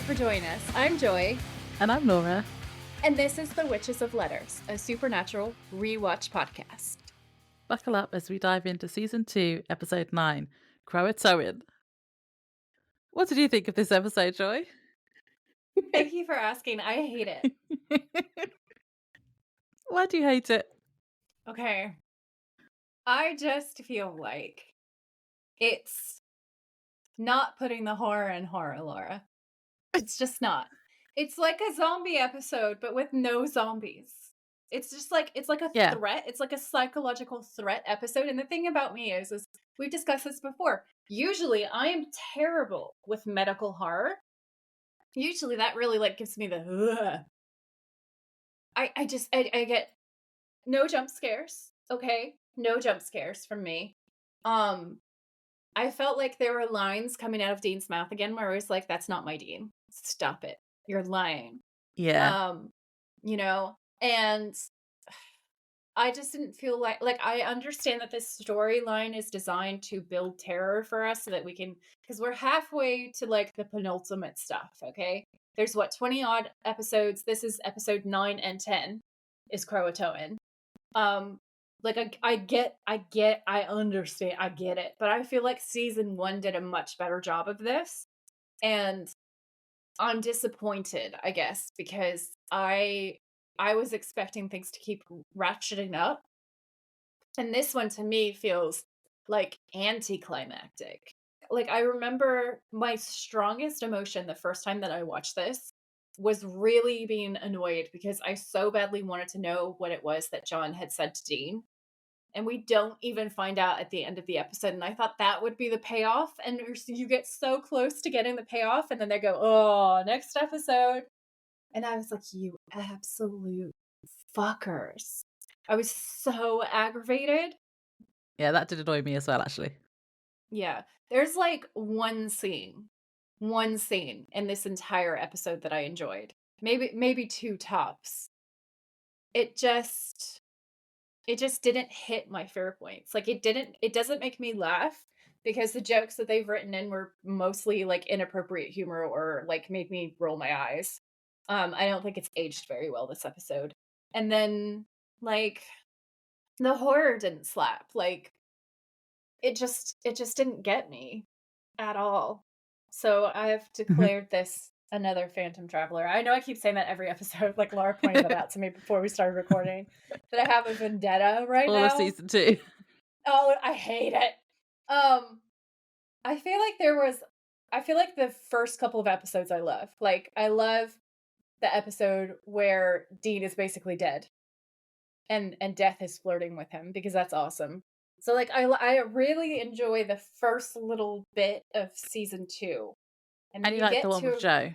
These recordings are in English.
for joining us. I'm Joy. And I'm Laura. And this is The Witches of Letters, a supernatural rewatch podcast. Buckle up as we dive into Season 2, Episode 9, Croatoan. What did you think of this episode, Joy? Thank you for asking. I hate it. Why do you hate it? Okay. I just feel like it's not putting the horror in horror, Laura. It's just not. It's like a zombie episode, but with no zombies. It's just like, it's like a threat. It's like a psychological threat episode. And the thing about me is we've discussed this before. Usually I am terrible with medical horror. Usually that really like gives me the ugh. I get no jump scares. Okay. No jump scares from me. I felt like there were lines coming out of Dean's mouth again where I was like, that's not my Dean. Stop it. You're lying. Yeah. You know, and I just didn't feel like I understand that this storyline is designed to build terror for us so that we can, because we're halfway to like the penultimate stuff, okay? There's 20 odd episodes. This is episode 9 and 10 is Croatoan. I understand, I get it, but I feel like season 1 did a much better job of this, and I'm disappointed, I guess, because I was expecting things to keep ratcheting up, and this one to me feels like anticlimactic. Like, I remember my strongest emotion the first time that I watched this was really being annoyed because I so badly wanted to know what it was that John had said to Dean. And we don't even find out at the end of the episode. And I thought that would be the payoff. And you get so close to getting the payoff. And then they go, oh, next episode. And I was like, you absolute fuckers. I was so aggravated. Yeah, that did annoy me as well, actually. Yeah. There's like one scene in this entire episode that I enjoyed. Maybe 2 tops. It just didn't hit my fair points. Like it doesn't make me laugh because the jokes that they've written in were mostly like inappropriate humor or like made me roll my eyes. I don't think it's aged very well this episode. And then like the horror didn't slap. Like it just didn't get me at all. So I've declared this another Phantom Traveler. I know I keep saying that every episode, like Laura pointed that out to me before we started recording, that I have a vendetta right now. All of season 2. Oh, I hate it. I feel like the first couple of episodes I love. Like, I love the episode where Dean is basically dead. And Death is flirting with him because that's awesome. So like I really enjoy the first little bit of season 2. And you like the one with Joe?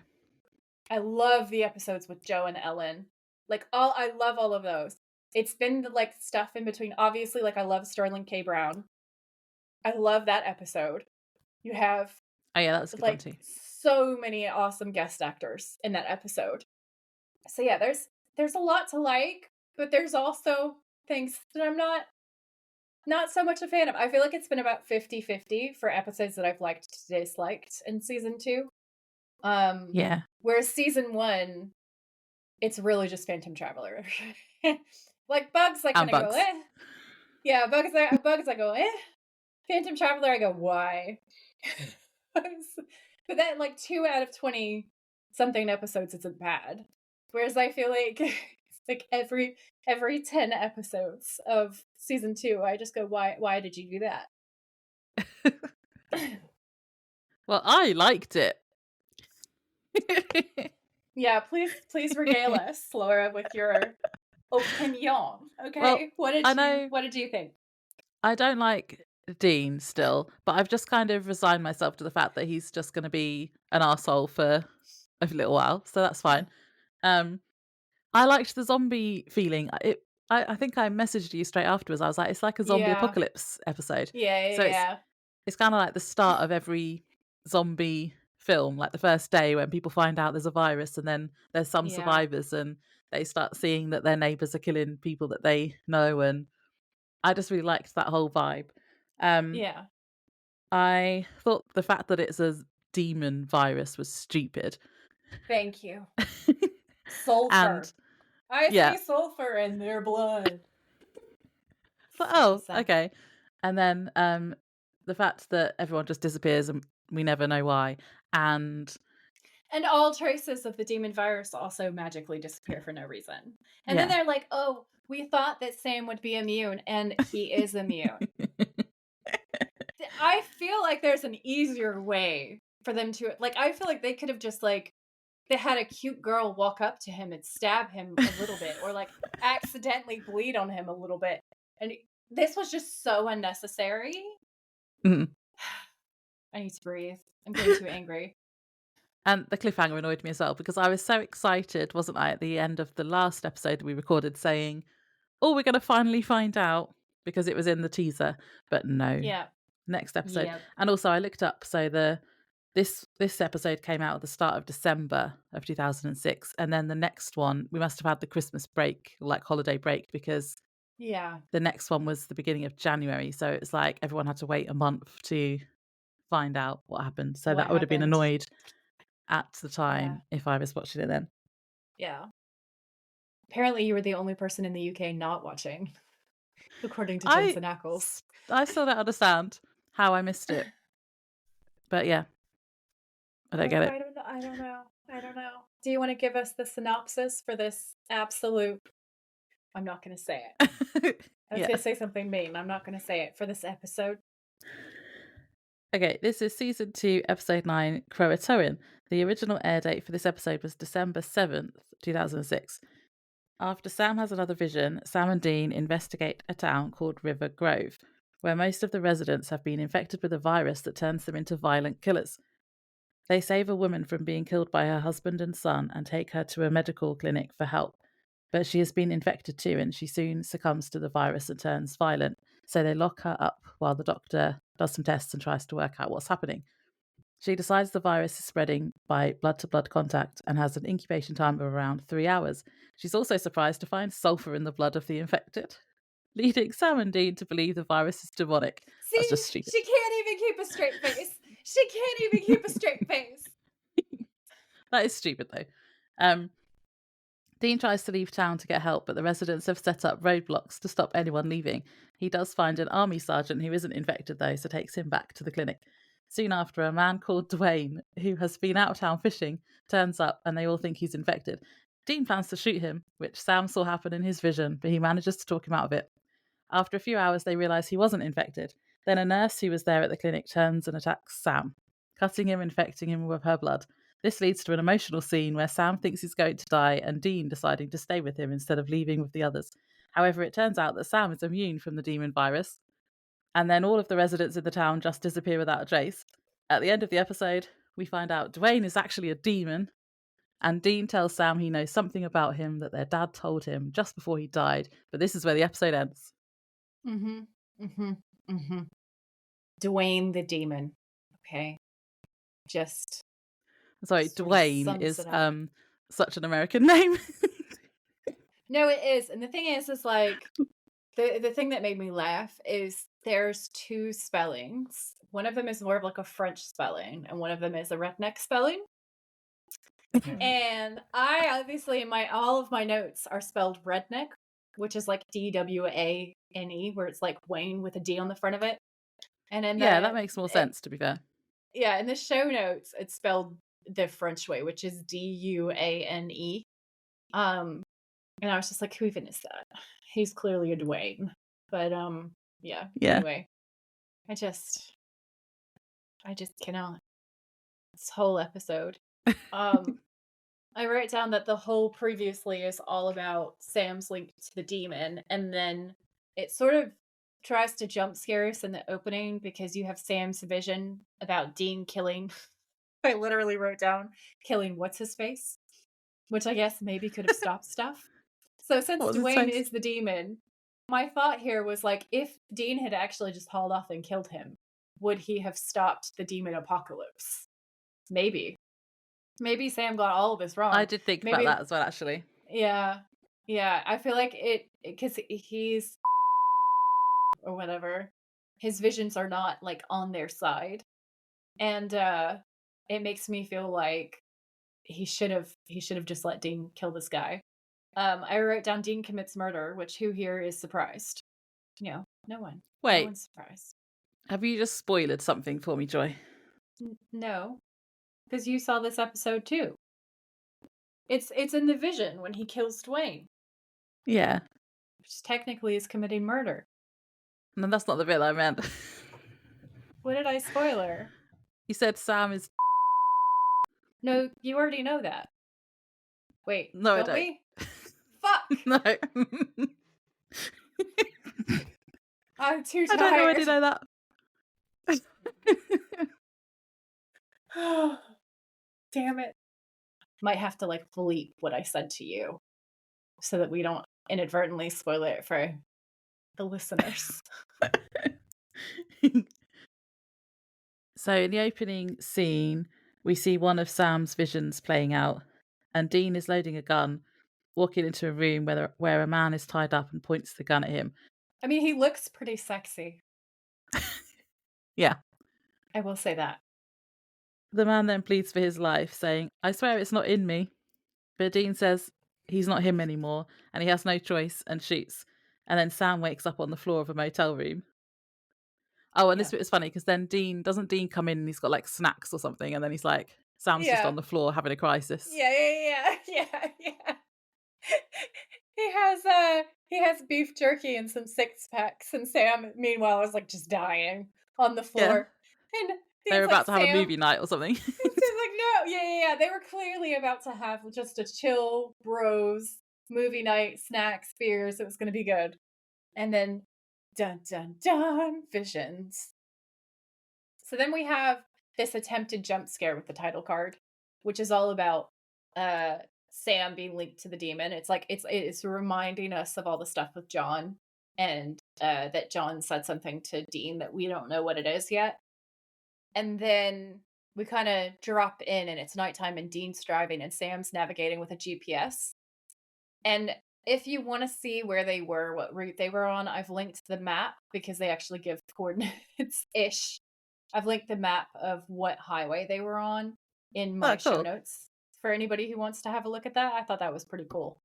I love the episodes with Joe and Ellen. Like I love all of those. It's been the like stuff in between. Obviously, like I love Sterling K. Brown. I love that episode. You have that's a good one too. So many awesome guest actors in that episode. So yeah, there's a lot to like, but there's also things that I'm not so much a fan of. I feel like it's been about 50-50 for episodes that I've liked to disliked in season 2. Yeah. Whereas season 1, it's really just Phantom Traveler. Like Bugs, I kind of go, eh. Yeah, Bugs, I go, eh. Phantom Traveler, I go, why? But then, like 2 out of 20 something episodes isn't bad. Whereas I feel like it's like every 10 episodes of season 2, I just go, why did you do that? Well, I liked it. Yeah, please regale us, Laura, with your opinion. Okay, well, what did you think? I don't like Dean still, but I've just kind of resigned myself to the fact that he's just going to be an arsehole for a little while, so that's fine. I liked the zombie feeling. I think I messaged you straight afterwards. I was like, it's like a zombie apocalypse episode. Yeah. It's kind of like the start of every zombie film, like the first day when people find out there's a virus and then there's some survivors and they start seeing that their neighbours are killing people that they know, and I just really liked that whole vibe. I thought the fact that it's a demon virus was stupid Thank you. And Sulphur. I yeah, see sulphur in their blood. but Such a oh, sad. okay. And then the fact that everyone just disappears and we never know why. And And all traces of the demon virus also magically disappear for no reason. And then yeah. they're like, "Oh, we thought that Sam would be immune, and he is immune." I feel like there's an easier way for them to like, I feel like they could have just, like they had a cute girl walk up to him and stab him a little bit or, like, accidentally bleed on him a little bit, and this was just so unnecessary. Mhm. I need to breathe. I'm getting too angry. And the cliffhanger annoyed me as well because I was so excited, wasn't I, at the end of the last episode we recorded saying, "Oh, we're gonna finally find out," because it was in the teaser. But no, Yeah. next episode. Yep. And also I looked up, so this episode came out at the start of December of 2006, and then the next one, we must have had the Christmas break, like holiday break, because Yeah. the next one was the beginning of January, so it's like everyone had to wait a month to find out what happened. So What that I would have been happened? annoyed at the Yeah. time if I was watching it then. Yeah. Apparently, you were the only person in the UK not watching, according to I Jensen Ackles. I still don't understand how I missed it, but yeah, I don't get Oh, it. I don't know. I don't know. I don't know. Do you want to give us the synopsis for this absolute? I'm not going to say it. I was Yeah. going to say something mean. I'm not going to say it for this episode. Okay, this is season 2, episode 9, Croatoan. The original air date for this episode was December 7th, 2006. After Sam has another vision, Sam and Dean investigate a town called River Grove, where most of the residents have been infected with a virus that turns them into violent killers. They save a woman from being killed by her husband and son and take her to a medical clinic for help. But she has been infected too, and she soon succumbs to the virus and turns violent. So they lock her up while the doctor does some tests and tries to work out what's happening. She decides the virus is spreading by blood to blood contact and has an incubation time of around 3 hours. She's also surprised to find sulphur in the blood of the infected, leading Sam and Dean to believe the virus is demonic. That's See, just stupid. she can't even keep a straight face. She can't even keep a straight face. That is stupid, though. Um, Dean tries to leave town to get help, but the residents have set up roadblocks to stop anyone leaving. He does find an army sergeant who isn't infected, though, so takes him back to the clinic. Soon after, a man called Dwayne, who has been out of town fishing, turns up and they all think he's infected. Dean plans to shoot him, which Sam saw happen in his vision, but he manages to talk him out of it. After a few hours, they realise he wasn't infected. Then a nurse who was there at the clinic turns and attacks Sam, cutting him, infecting him with her blood. This leads to an emotional scene where Sam thinks he's going to die and Dean deciding to stay with him instead of leaving with the others. However, it turns out that Sam is immune from the demon virus, and then all of the residents in the town just disappear without a trace. At the end of the episode, we find out Dwayne is actually a demon, and Dean tells Sam he knows something about him that their dad told him just before he died, but this is where the episode ends. Mm-hmm. Mm-hmm. Mm-hmm. Dwayne the demon. Okay. Just Sorry, sort of Dwayne sums is it up. such an American name. No, it is. And the thing is like the thing that made me laugh is there's two spellings. One of them is more of like a French spelling, and one of them is a redneck spelling. And I obviously my all of my notes are spelled redneck, which is like Dwane, where it's like Wayne with a D on the front of it. And in Yeah, that makes more sense, to be fair. yeah, in the show notes, it's spelled the French way, which is Duane. And I was just like, who even is that? He's clearly a Dwayne. But yeah. Yeah. Anyway, I just cannot. This whole episode. I wrote down that the whole previously is all about Sam's link to the demon, and then it sort of tries to jump scare us in the opening because you have Sam's vision about Dean killing. I literally wrote down killing what's his face, which I guess maybe could have stopped stuff. So since What was his Dwayne face? is the demon, my thought here was like, if Dean had actually just hauled off and killed him, would he have stopped the demon apocalypse? Maybe. Maybe Sam got all of this I wrong. did think about Maybe, that as well, actually. yeah. Yeah, I feel like it because he's or whatever. His visions are not like on their side. And it makes me feel like he should have just let Dean kill this guy. I wrote down Dean commits murder, which who here is surprised? No, no one. No Wait, one's surprised. have you just spoiled something for me, Joy? No, because you saw this episode too. It's in the vision when he kills Dwayne, Yeah. which technically is committing murder. No, that's not the bit I meant. What did I spoiler? You said Sam is. No, you already know that. Wait, No, I don't don't. we? Fuck! No. I'm too I don't already tired. know that. Damn it. Might have to like bleep what I said to you so that we don't inadvertently spoil it for the listeners. So in the opening scene, we see one of Sam's visions playing out, and Dean is loading a gun, walking into a room where a man is tied up and points the gun at him. I mean, he looks pretty sexy. Yeah. I will say that. The man then pleads for his life, saying, "I swear it's not in me." But Dean says he's not him anymore, and he has no choice, and shoots. And then Sam wakes up on the floor of a motel room. Oh, and Yeah. this bit is funny because then Dean come in and he's got like snacks or something, and then he's like, Sam's just on the floor having a crisis. Yeah. He has beef jerky and some six packs, and Sam, meanwhile, is like just dying on the floor. Yeah. And They're Dean's about to have Sam, a movie night or something. Sam's like, no, yeah. They were clearly about to have just a chill bros movie night, snacks, beers. It was going to be good. And then, dun dun dun, visions. So then we have this attempted jump scare with the title card, which is all about Sam being linked to the demon. It's like it's reminding us of all the stuff with John, and that John said something to Dean that we don't know what it is yet. And then we kind of drop in, and it's nighttime, and Dean's driving, and Sam's navigating with a GPS. And if you want to see where they were, what route they were on, I've linked the map because they actually give coordinates ish. I've linked the map of what highway they were on in my show notes for anybody who wants to have a look at that. I thought that was pretty cool.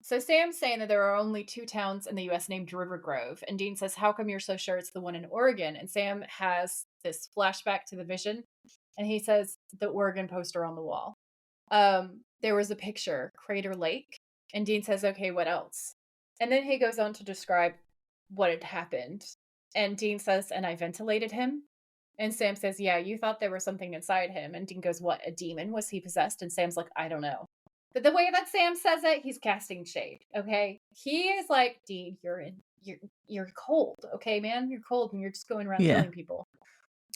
So Sam's saying that there are only 2 towns in the US named River Grove, and Dean says, "How come you're so sure it's the one in Oregon?" And Sam has this flashback to the vision, and he says the Oregon poster on the wall. There was a picture, Crater Lake, and Dean says, "Okay, what else?" And then he goes on to describe what had happened. And Dean says, "And I ventilated him." And Sam says, "Yeah, you thought there was something inside him." And Dean goes, "What, a demon? Was he possessed?" And Sam's like, "I don't know." But the way that Sam says it, he's casting shade, okay? He is like, "Dean, you're cold, okay, man? You're cold and you're just going around killing people."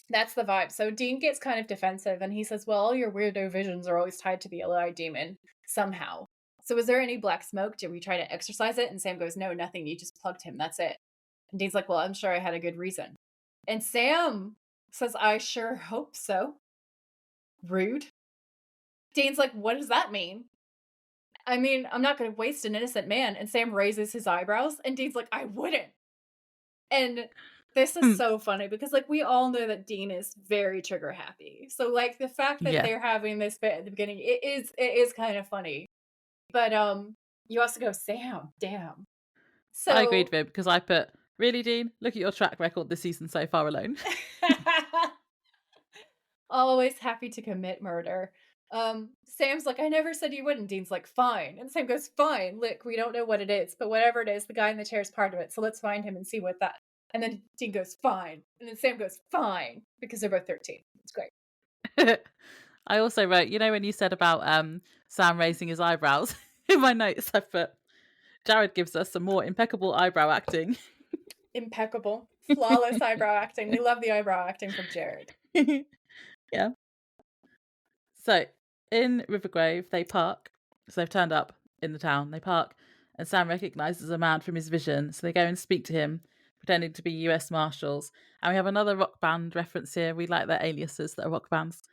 That's the vibe. So Dean gets kind of defensive, and he says, "Well, all your weirdo visions are always tied to the yellow-eyed demon, somehow. So was there any black smoke? Did we try to exorcise it?" And Sam goes, "No, nothing. You just plugged him. That's it." And Dean's like, "Well, I'm sure I had a good reason." And Sam says, "I sure hope so." Rude. Dean's like, "What does that mean?" I mean, I'm not going to waste an innocent man. And Sam raises his eyebrows, and Dean's like, "I wouldn't." And this is so funny because, like, we all know that Dean is very trigger happy. So, like, the fact that they're having this bit at the beginning, it is kind of funny. But you also go, "Sam, damn." So I agreed with him because I put, "Really, Dean? Look at your track record this season so far alone." Always happy to commit murder. Sam's like, "I never said you wouldn't." Dean's like, "Fine." And Sam goes, "Fine. Look, we don't know what it is, but whatever it is, the guy in the chair is part of it. So let's find him and see what that." And then Dean goes, "Fine." And then Sam goes, "Fine," because they're both 13. It's great. I also wrote, when you said about Sam raising his eyebrows, in my notes I put, "Jared gives us some more impeccable eyebrow acting." Impeccable. Flawless eyebrow acting. We love the eyebrow acting from Jared. Yeah. So, in River Grove, they park. So they've turned up in the town. They park, and Sam recognises a man from his vision. So they go and speak to him, pretending to be US Marshals. And we have another rock band reference here. We like their aliases that are rock bands.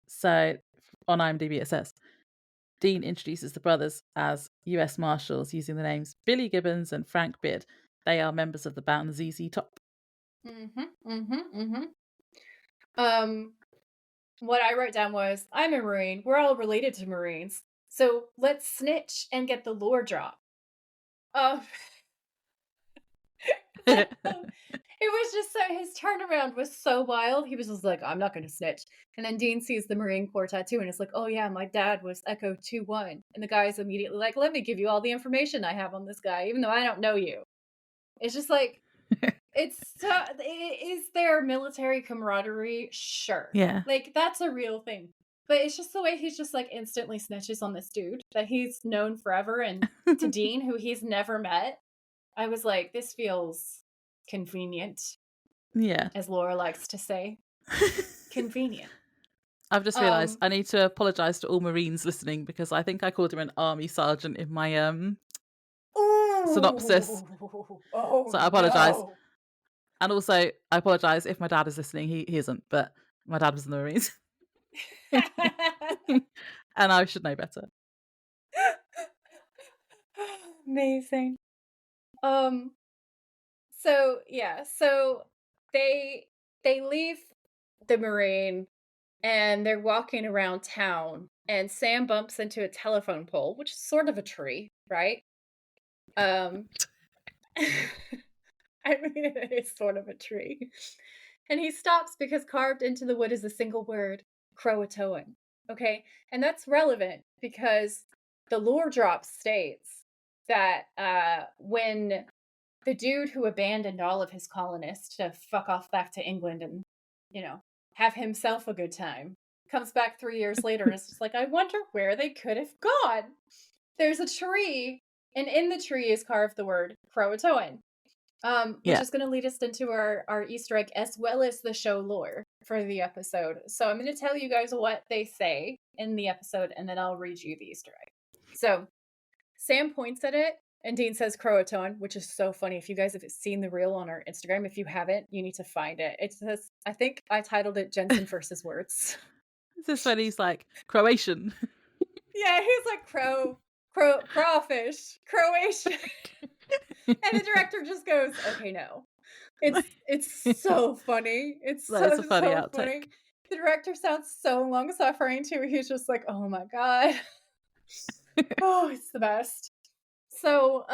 So on IMDb it says, Dean introduces the brothers as US Marshals using the names Billy Gibbons and Frank Beard. They are members of the band ZZ Top. what I wrote down was, I'm a Marine. We're all related to Marines. So let's snitch and get the lore drop. Um, so it was just so his turnaround was so wild. He was just like, I'm not going to snitch. And then Dean sees the Marine Corps tattoo and it's like, oh yeah, my dad was Echo 2-1. And the guy's immediately like, let me give you all the information I have on this guy, even though I don't know you. It's just like, is there military camaraderie? Sure. Yeah. Like, that's a real thing. But it's just the way he's just like instantly snitches on this dude that he's known forever. And to Dean, who he's never met, I was like, this feels convenient, Yeah. as Laura likes to say. Convenient. I've just realised I need to apologise to all Marines listening because I think I called him an army sergeant in my synopsis. Oh, so I apologise. no. And also, I apologise if my dad is listening. He isn't, but my dad was in the Marines. And I should know better. Amazing. So yeah, so they leave the Marine and they're walking around town and Sam bumps into a telephone pole, which is sort of a tree, right? I mean, it is sort of a tree. And he stops because carved into the wood is a single word, Croatoan. Okay? And that's relevant because the lore drop states that when the dude who abandoned all of his colonists to fuck off back to England and, have himself a good time, comes back 3 years later and is just like, I wonder where they could have gone. There's a tree, and in the tree is carved the word Croatoan. Which is going to lead us into our Easter egg as well as the show lore for the episode. So I'm going to tell you guys what they say in the episode, and then I'll read you the Easter egg. So Sam points at it, and Dean says Croatoan, which is so funny. If you guys have seen the reel on our Instagram, if you haven't, you need to find it. It says, I think I titled it Jensen versus words. Is this when he's like, Croatian? Yeah, he's like crawfish, Croatian. And the director just goes, okay, no. It's so funny. It's so funny. The director sounds so long suffering too. He's just like, oh my God. Oh, it's the best. So,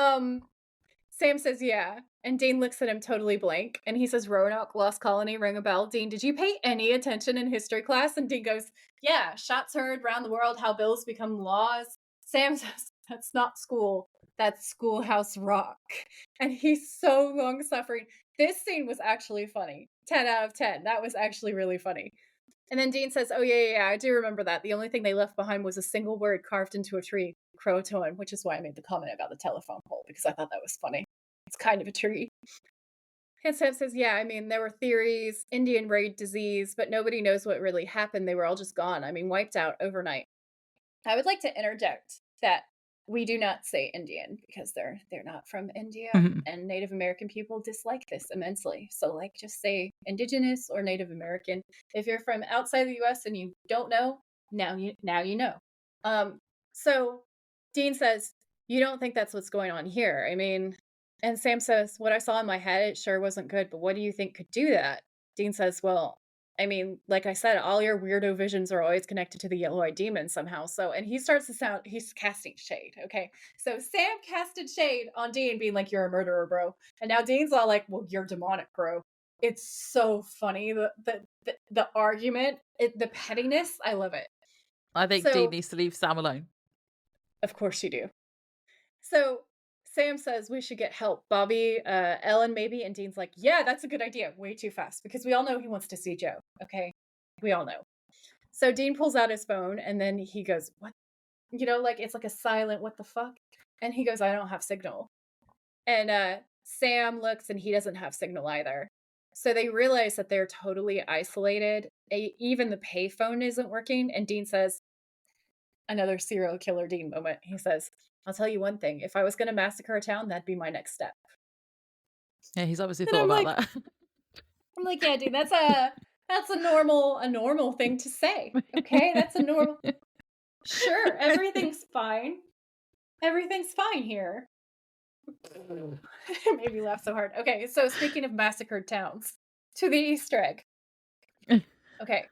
Sam says, yeah. And Dean looks at him totally blank. And he says, Roanoke, Lost Colony, ring a bell. Dean, did you pay any attention in history class? And Dean goes, yeah, shots heard around the world, how bills become laws. Sam says, that's not school. That's Schoolhouse Rock. And he's so long suffering. This scene was actually funny. 10 out of 10. That was actually really funny. And then Dean says, oh, yeah, I do remember that. The only thing they left behind was a single word carved into a tree, Croatoan, which is why I made the comment about the telephone pole, because I thought that was funny. It's kind of a tree. And Sam says, yeah, I mean, there were theories, Indian raid disease, but nobody knows what really happened. They were all just gone. I mean, wiped out overnight. I would like to interject that we do not say Indian because they're not from India, and Native American people dislike this immensely. So like just say indigenous or Native American. If you're from outside the US and you don't know, now you know. So Dean says, you don't think that's what's going on here. I mean, and Sam says, what I saw in my head, it sure wasn't good, but what do you think could do that? Dean says, well, I mean, like I said, all your weirdo visions are always connected to the yellow-eyed demon somehow. So, and he starts to sound, he's casting shade, okay? So Sam casted shade on Dean being like, you're a murderer, bro. And now Dean's all like, well, you're demonic, bro. It's so funny. The argument, the pettiness, I love it. I think Dean needs to leave Sam alone. Of course you do. So Sam says we should get help. Bobby, Ellen maybe, and Dean's like, yeah, that's a good idea. Way too fast, because we all know he wants to see Joe, okay? We all know. So Dean pulls out his phone, and then he goes, what? Like, it's like a silent, what the fuck? And he goes, I don't have signal. And Sam looks, and he doesn't have signal either. So they realize that they're totally isolated. Even the payphone isn't working, and Dean says, another serial killer Dean moment. He says, I'll tell you one thing. If I was going to massacre a town, that'd be my next step. Yeah, he's obviously thought about that. I'm like, yeah, dude, that's a normal thing to say. Okay, that's a normal. Sure, everything's fine. Everything's fine here. It made me laugh so hard. Okay, so speaking of massacred towns, to the Easter egg. Okay.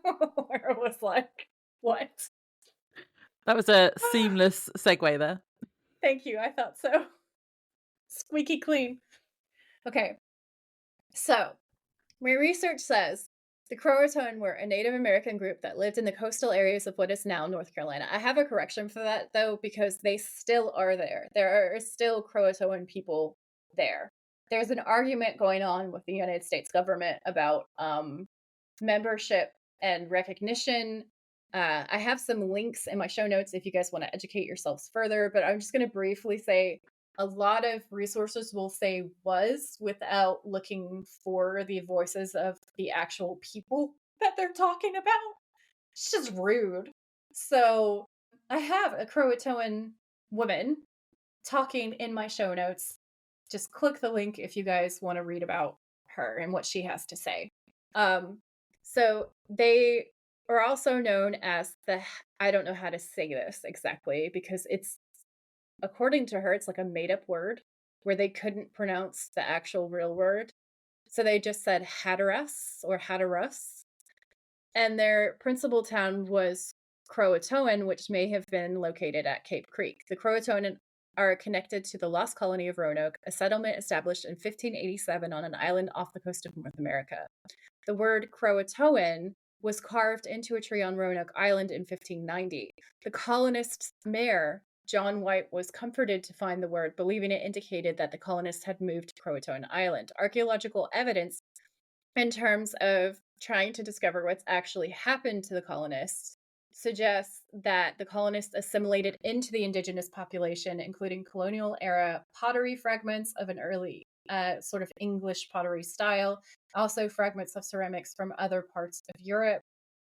Where it was like, what? That was a seamless segue there. Thank you. I thought so. Squeaky clean. Okay. So, my research says the Croatoan were a Native American group that lived in the coastal areas of what is now North Carolina. I have a correction for that, though, because they still are there. There are still Croatoan people there. There's an argument going on with the United States government about membership and recognition. I have some links in my show notes if you guys want to educate yourselves further, but I'm just going to briefly say a lot of resources will say was without looking for the voices of the actual people that they're talking about. It's just rude. So I have a Croatoan woman talking in my show notes. Just click the link if you guys want to read about her and what she has to say. So they are also known as I don't know how to say this exactly because it's, according to her, it's like a made up word where they couldn't pronounce the actual real word. So they just said Hatteras or Hatteras. And their principal town was Croatoan, which may have been located at Cape Creek. The Croatoan are connected to the lost colony of Roanoke, a settlement established in 1587 on an island off the coast of North America. The word Croatoan was carved into a tree on Roanoke Island in 1590. The colonists' mayor, John White, was comforted to find the word, believing it indicated that the colonists had moved to Croatoan Island. Archaeological evidence in terms of trying to discover what's actually happened to the colonists suggests that the colonists assimilated into the indigenous population, including colonial era pottery fragments of an early sort of English pottery style, also fragments of ceramics from other parts of Europe.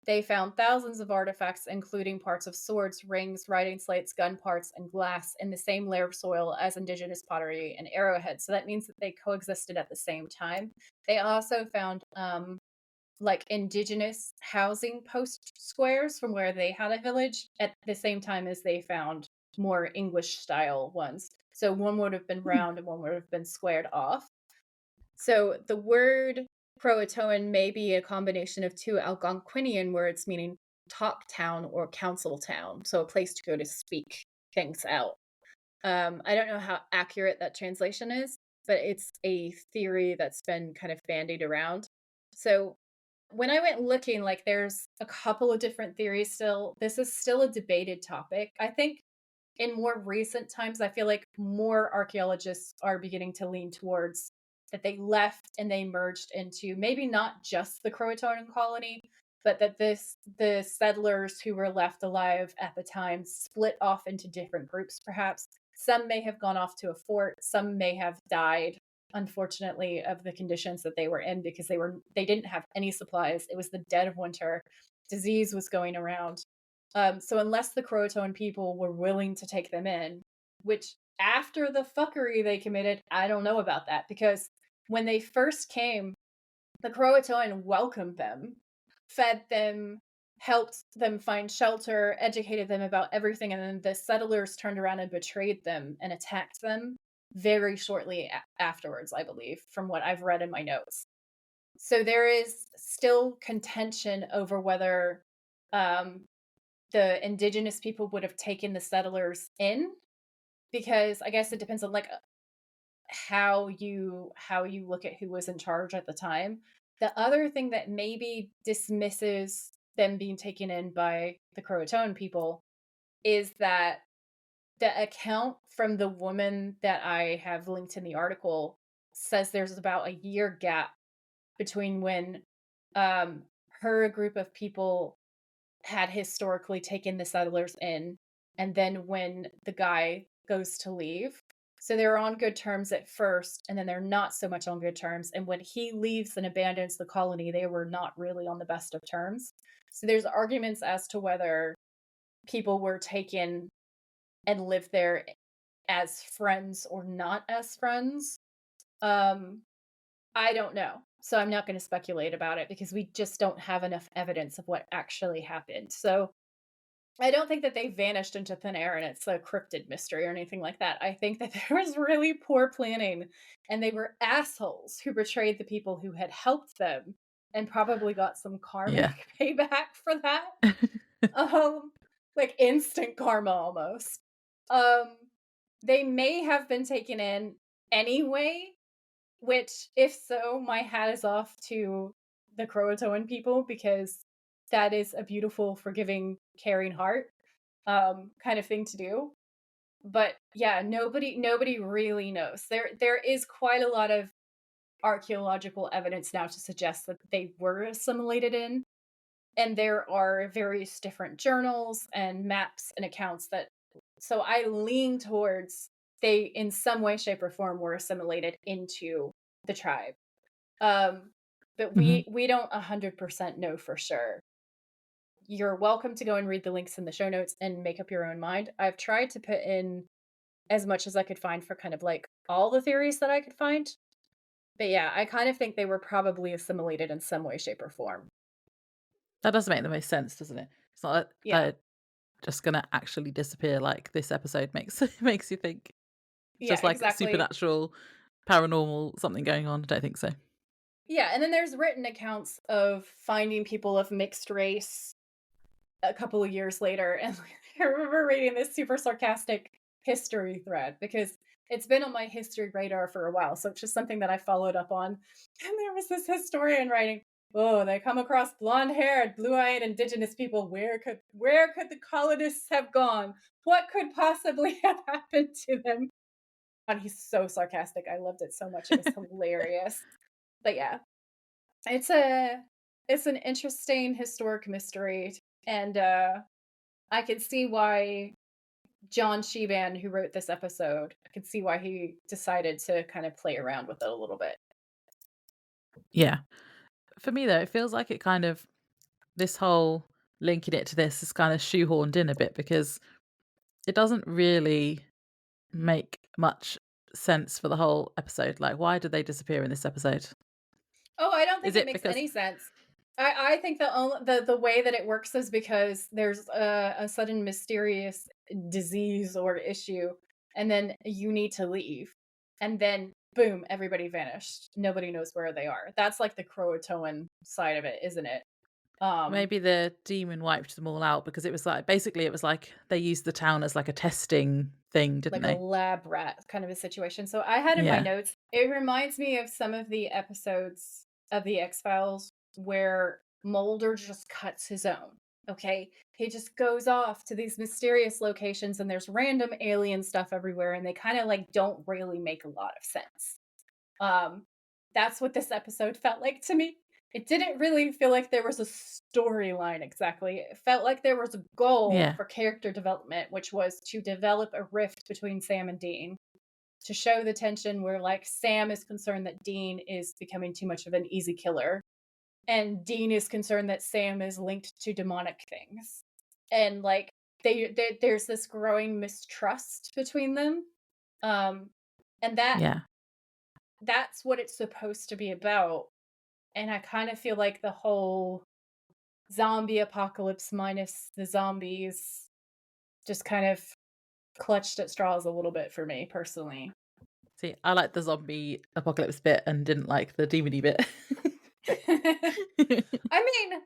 They found thousands of artifacts, including parts of swords, rings, writing slates, gun parts, and glass in the same layer of soil as indigenous pottery and arrowheads. So that means that they coexisted at the same time. They also found like indigenous housing post squares from where they had a village at the same time as they found more English style ones. So one would have been round and one would have been squared off. So the word Croatoan may be a combination of two Algonquinian words meaning talk town or council town. So a place to go to speak things out. I don't know how accurate that translation is, but it's a theory that's been kind of bandied around. So when I went looking, like there's a couple of different theories still. This is still a debated topic. I think in more recent times, I feel like more archaeologists are beginning to lean towards that they left and they merged into maybe not just the Croatoan colony, but that the settlers who were left alive at the time split off into different groups, perhaps. Some may have gone off to a fort, some may have died, unfortunately, of the conditions that they were in because they didn't have any supplies. It was the dead of winter. Disease was going around. So unless the Croatoan people were willing to take them in, which after the fuckery they committed, I don't know about that because when they first came, the Croatoan welcomed them, fed them, helped them find shelter, educated them about everything, and then the settlers turned around and betrayed them and attacked them very shortly afterwards, I believe, from what I've read in my notes. So there is still contention over whether the indigenous people would have taken the settlers in, because I guess it depends on like how you look at who was in charge at the time. The other thing that maybe dismisses them being taken in by the Croatoan people is that the account from the woman that I have linked in the article says there's about a year gap between when her group of people had historically taken the settlers in and then when the guy goes to leave. So they're on good terms at first, and then they're not so much on good terms. And when he leaves and abandons the colony, they were not really on the best of terms. So there's arguments as to whether people were taken and lived there as friends or not as friends. I don't know. So I'm not going to speculate about it because we just don't have enough evidence of what actually happened. So I don't think that they vanished into thin air and it's a cryptid mystery or anything like that. I think that there was really poor planning and they were assholes who betrayed the people who had helped them and probably got some Yeah. karmic payback for that. Um, like instant karma almost. Um, they may have been taken in anyway, which, if so, my hat is off to the Croatoan people because that is a beautiful, forgiving, caring heart kind of thing to do. But yeah, nobody really knows. There is quite a lot of archaeological evidence now to suggest that they were assimilated in, and there are various different journals and maps and accounts that, so I lean towards they in some way, shape, or form were assimilated into the tribe. Um, but Hmm. we don't 100% know for sure. You're welcome to go and read the links in the show notes and make up your own mind. I've tried to put in as much as I could find for kind of like all the theories that I could find. But yeah, I kind of think they were probably assimilated in some way, shape, or form. That does make the most sense, doesn't it? It's not like Yeah. they're just gonna actually disappear like this episode makes makes you think. It's Yeah, just like exactly. supernatural, paranormal, something going on. I don't think so. Yeah, and then there's written accounts of finding people of mixed race a couple of years later, and I remember reading this super sarcastic history thread because it's been on my history radar for a while, so it's just something that I followed up on. And there was this historian writing, "Oh, they come across blonde-haired, blue-eyed indigenous people. Where could the colonists have gone? What could possibly have happened to them?" And he's so sarcastic. I loved it so much. It was hilarious. But yeah, it's a it's an interesting historic mystery, and I can see why John Sheban, who wrote this episode, I can see why he decided to kind of play around with it a little bit. Yeah. For me though, it feels like it kind of this whole linking it to this is kind of shoehorned in a bit because it doesn't really make much sense for the whole episode. Like, why did they disappear in this episode? Oh, I don't Is think it it makes because any sense. I think the way that it works is because there's a sudden mysterious disease or issue, and then you need to leave, and then boom, everybody vanished. Nobody knows where they are. That's like the Croatoan side of it, isn't it? Um, maybe the demon wiped them all out because it was like basically it was like they used the town as like a testing thing, didn't like a they? lab rat kind of a situation. So I had in my Yeah. notes, it reminds me of some of the episodes of the X-Files where Mulder just cuts his own. Okay. He just goes off to these mysterious locations and there's random alien stuff everywhere and they kind of like don't really make a lot of sense. Um, that's what this episode felt like to me. It didn't really feel like there was a storyline exactly. It felt like there was a goal Yeah. for character development, which was to develop a rift between Sam and Dean, to show the tension where like Sam is concerned that Dean is becoming too much of an easy killer, and Dean is concerned that Sam is linked to demonic things. And like there's this growing mistrust between them. Um and Yeah. that's what it's supposed to be about. And I kind of feel like the whole zombie apocalypse minus the zombies just kind of clutched at straws a little bit for me personally. See, I like the zombie apocalypse bit and didn't like the demony bit. I mean,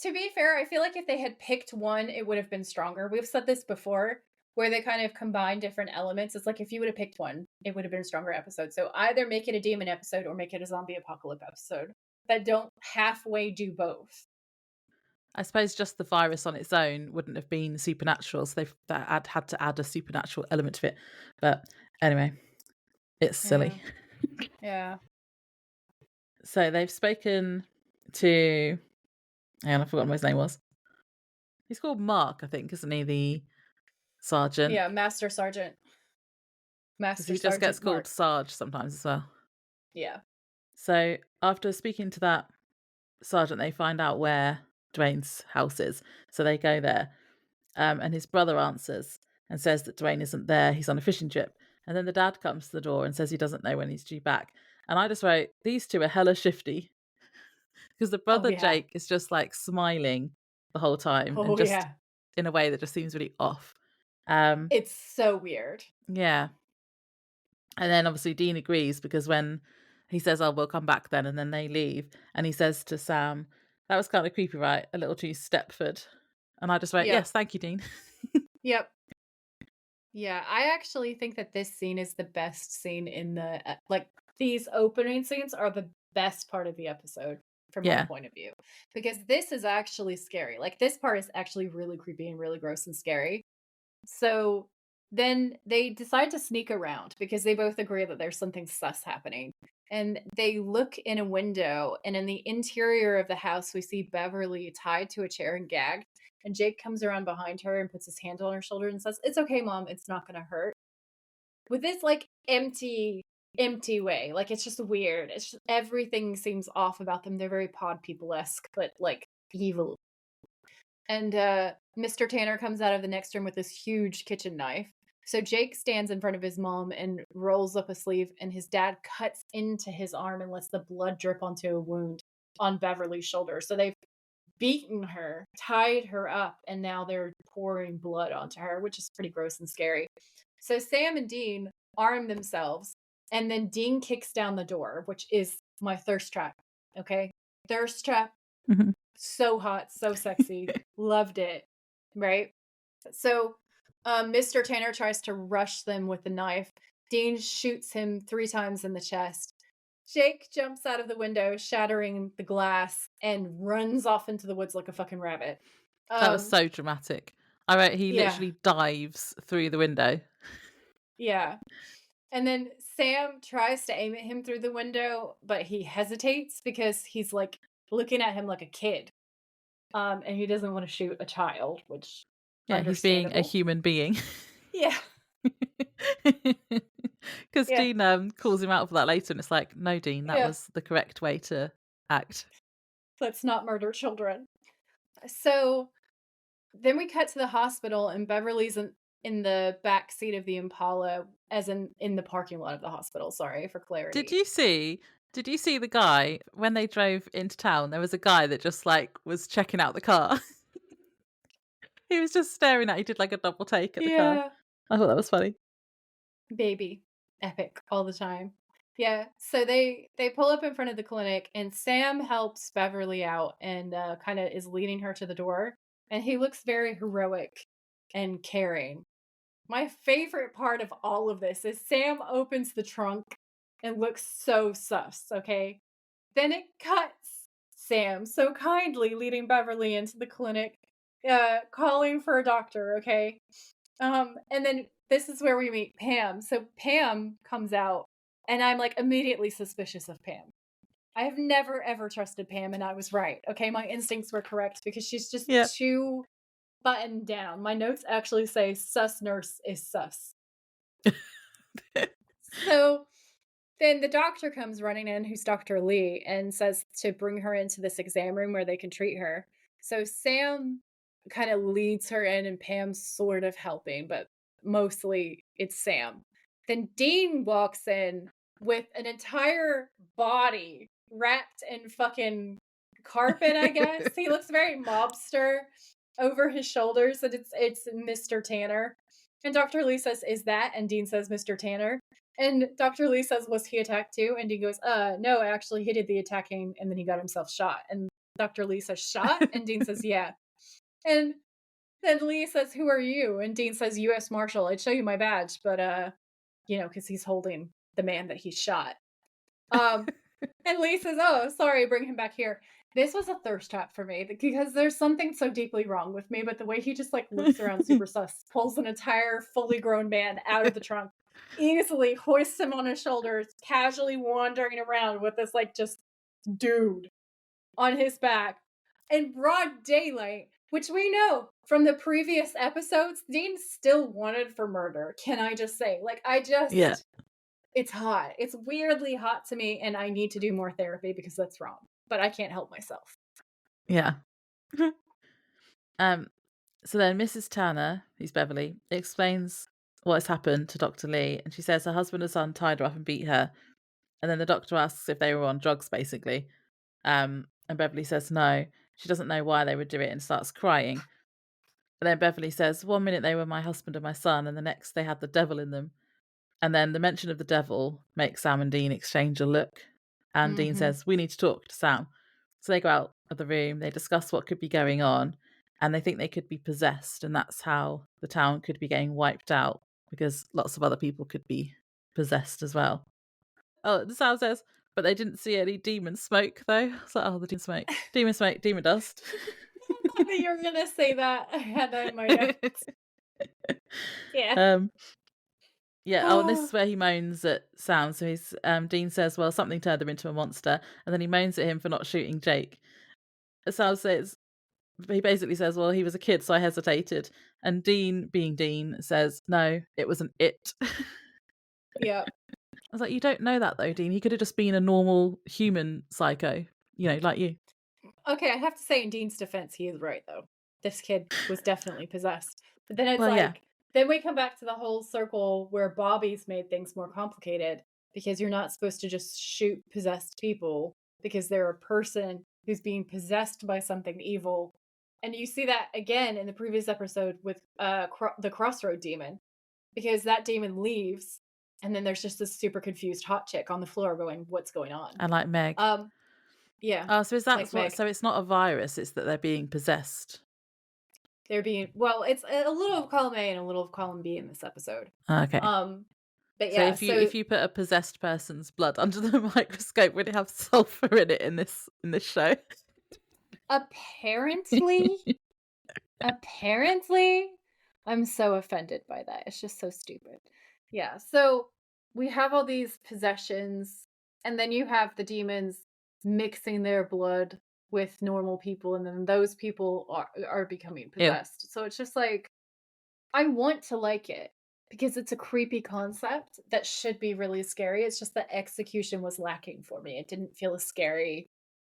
to be fair, I feel like if they had picked one, it would have been stronger. We've said this before, where they kind of combine different elements. It's like if you would have picked one, it would have been a stronger episode. So either make it a demon episode or make it a zombie apocalypse episode that don't halfway do both. I suppose just the virus on its own wouldn't have been supernatural, so they've had to add a supernatural element to it. But anyway, it's silly. Yeah. Yeah. So they've spoken to. Hang on, I forgot what his name was. He's called Mark, I think, isn't he? The sergeant. Yeah, Master Sergeant. Because Master he just gets Sergeant called Mark. Sarge sometimes as well. Yeah. So after speaking to that sergeant, they find out where Dwayne's house is. So they go there. And his brother answers and says that Dwayne isn't there. He's on a fishing trip. And then the dad comes to the door and says he doesn't know when he's due back. And I just wrote, these two are hella shifty. Because the Oh brother yeah. Jake is just like smiling the whole time and Oh just yeah. in a way that just seems really off. Um, It's so weird. yeah. And then obviously Dean agrees because when he says, "Oh, we'll come back then," and then they leave, and he says to Sam, "That was kind of creepy, right? A little too Stepford." And I just went, Yep. "Yes, thank you, Dean." Yep. Yeah, I actually think that this scene is the best scene in the like, these opening scenes are the best part of the episode from my Yeah. point of view, because this is actually scary. Like, this part is actually really creepy and really gross and scary. So, then they decide to sneak around because they both agree that there's something sus happening. And they look in a window, and in the interior of the house, we see Beverly tied to a chair and gagged. And Jake comes around behind her and puts his hand on her shoulder and says, "It's okay, mom. It's not going to hurt." With this, like, empty way. Like, it's just weird. It's just, everything seems off about them. They're very pod people esque, but like evil. And Mr. Tanner comes out of the next room with this huge kitchen knife. So Jake stands in front of his mom and rolls up a sleeve, and his dad cuts into his arm and lets the blood drip onto a wound on Beverly's shoulder. So they've beaten her, tied her up, and now they're pouring blood onto her, which is pretty gross and scary. So Sam and Dean arm themselves, and then Dean kicks down the door, which is my thirst trap. Okay? Thirst trap, Mhm. so hot, so sexy. Loved it. Right? So Mr. Tanner tries to rush them with the knife. Dean shoots him 3 times in the chest. Jake jumps out of the window, shattering the glass, and runs off into the woods like a fucking rabbit. That was Um, so dramatic. I wrote he yeah, literally dives through the window. yeah. And then Sam tries to aim at him through the window, but he hesitates because he's like looking at him like a kid. And he doesn't want to shoot a child, which Yeah, he's being a understandable. human being. Yeah, Because yeah, Dean, calls him out for that later, and it's like, "No, Dean, that yeah. was the correct way to act." Let's not murder children. So then we cut to the hospital, and Beverly's in the back seat of the Impala, as in the parking lot of the hospital. Sorry for Did clarity. you see did you see the guy when they drove into town, there was a guy that just, like, was checking out the car. He was just staring at he did, like, a double take at the car. Yeah, I thought that was funny. baby, epic all the time. Yeah, so they pull up in front of the clinic, and Sam helps Beverly out and kind of is leading her to the door. And he looks very heroic and caring. My favorite part of all of this is Sam opens the trunk and looks so sus, okay? Then it cuts Sam so kindly leading Beverly into the clinic, calling for a doctor, okay? And then this is where we meet Pam. So Pam comes out, and I'm like immediately suspicious of Pam. I have never ever trusted Pam, and I was right. Okay, my instincts were correct because she's just Yeah. too buttoned down. My notes actually say sus nurse is sus. So then the doctor comes running in, who's Dr. Lee, and says to bring her into this exam room where they can treat her. So Sam kind of leads her in, and Pam's sort of helping, but mostly it's Sam. Then Dean walks in with an entire body wrapped in fucking carpet, I guess. He looks very mobster over his shoulders, and it's Mr. Tanner. And Dr. Lee says, "Is that?" And Dean says, "Mr. Tanner." And Dr. Lee says, "Was he attacked too?" And Dean goes, no, actually, he did the attacking and then he got himself shot." And Dr. Lee says, "Shot?" And Dean says, "Yeah." And then Lee says, "Who are you?" And Dean says, "U.S. Marshal. I'd show you my badge, but, because he's holding the man that he shot." Um, and Lee says, "Oh, sorry, bring him back here." This was a thirst trap for me because there's something so deeply wrong with me, but the way he just like looks around super sus, pulls an entire fully grown man out of the trunk, easily hoists him on his shoulders, casually wandering around with this like just dude on his back in broad daylight, which we know from the previous episodes, Dean still wanted for murder. Can I just say? Like, Yeah. it's hot. It's weirdly hot to me, and I need to do more therapy because that's wrong. But I can't help myself. Yeah. Um, so then Mrs. Turner, who's Beverly, explains what has happened to Dr. Lee, and she says her husband and son tied her up and beat her. And then the doctor asks if they were on drugs, basically. And Beverly says no. She doesn't know why they would do it and starts crying. And then Beverly says, "One minute they were my husband and my son, and the next they had the devil in them." And then the mention of the devil makes Sam and Dean exchange a look. And Dean Mhm. says, we need to talk to Sam. So they go out of the room, they discuss what could be going on, and they think they could be possessed. And that's how the town could be getting wiped out, because lots of other people could be possessed as well. Oh, the Sam says, but they didn't see any demon smoke, though. So, oh, the demon smoke, demon dust. I thought that you were gonna say that. I had that in my notes. Yeah. um, Yeah, oh, and this is where he moans at Sam. So Dean says, well, something turned him into a monster, and then he moans at him for not shooting Jake. Sam says, he basically says, well, he was a kid, so I hesitated. And Dean, being Dean, says, no, it was an it. I Yep. was like, you don't know that though, Dean. He could have just been a normal human psycho, like you. Okay, I have to say in Dean's defense, he is right though. This kid was definitely possessed. But then it's Well, yeah. like, then we come back to the whole circle where Bobby's made things more complicated because you're not supposed to just shoot possessed people because they're a person who's being possessed by something evil. And you see that again in the previous episode with the Crossroad demon, because that demon leaves and then there's just this super confused hot chick on the floor going, what's going on? And like Meg. Yeah. Oh, so is that Like what? Meg. So it's not a virus; it's that they're being possessed. They're being, well, it's a little of column A and a little of column B in this episode. Okay. But So yeah, if you put a possessed person's blood under the microscope, would it have sulphur in it in this show? apparently, apparently, I'm so offended by that. It's just so stupid. Yeah, so we have all these possessions, and then you have the demons mixing their blood with normal people, and then those people are becoming Ew. possessed. So it's just like, I want to like it because it's a creepy concept that should be really scary. It's just the execution was lacking for me. It didn't feel as scary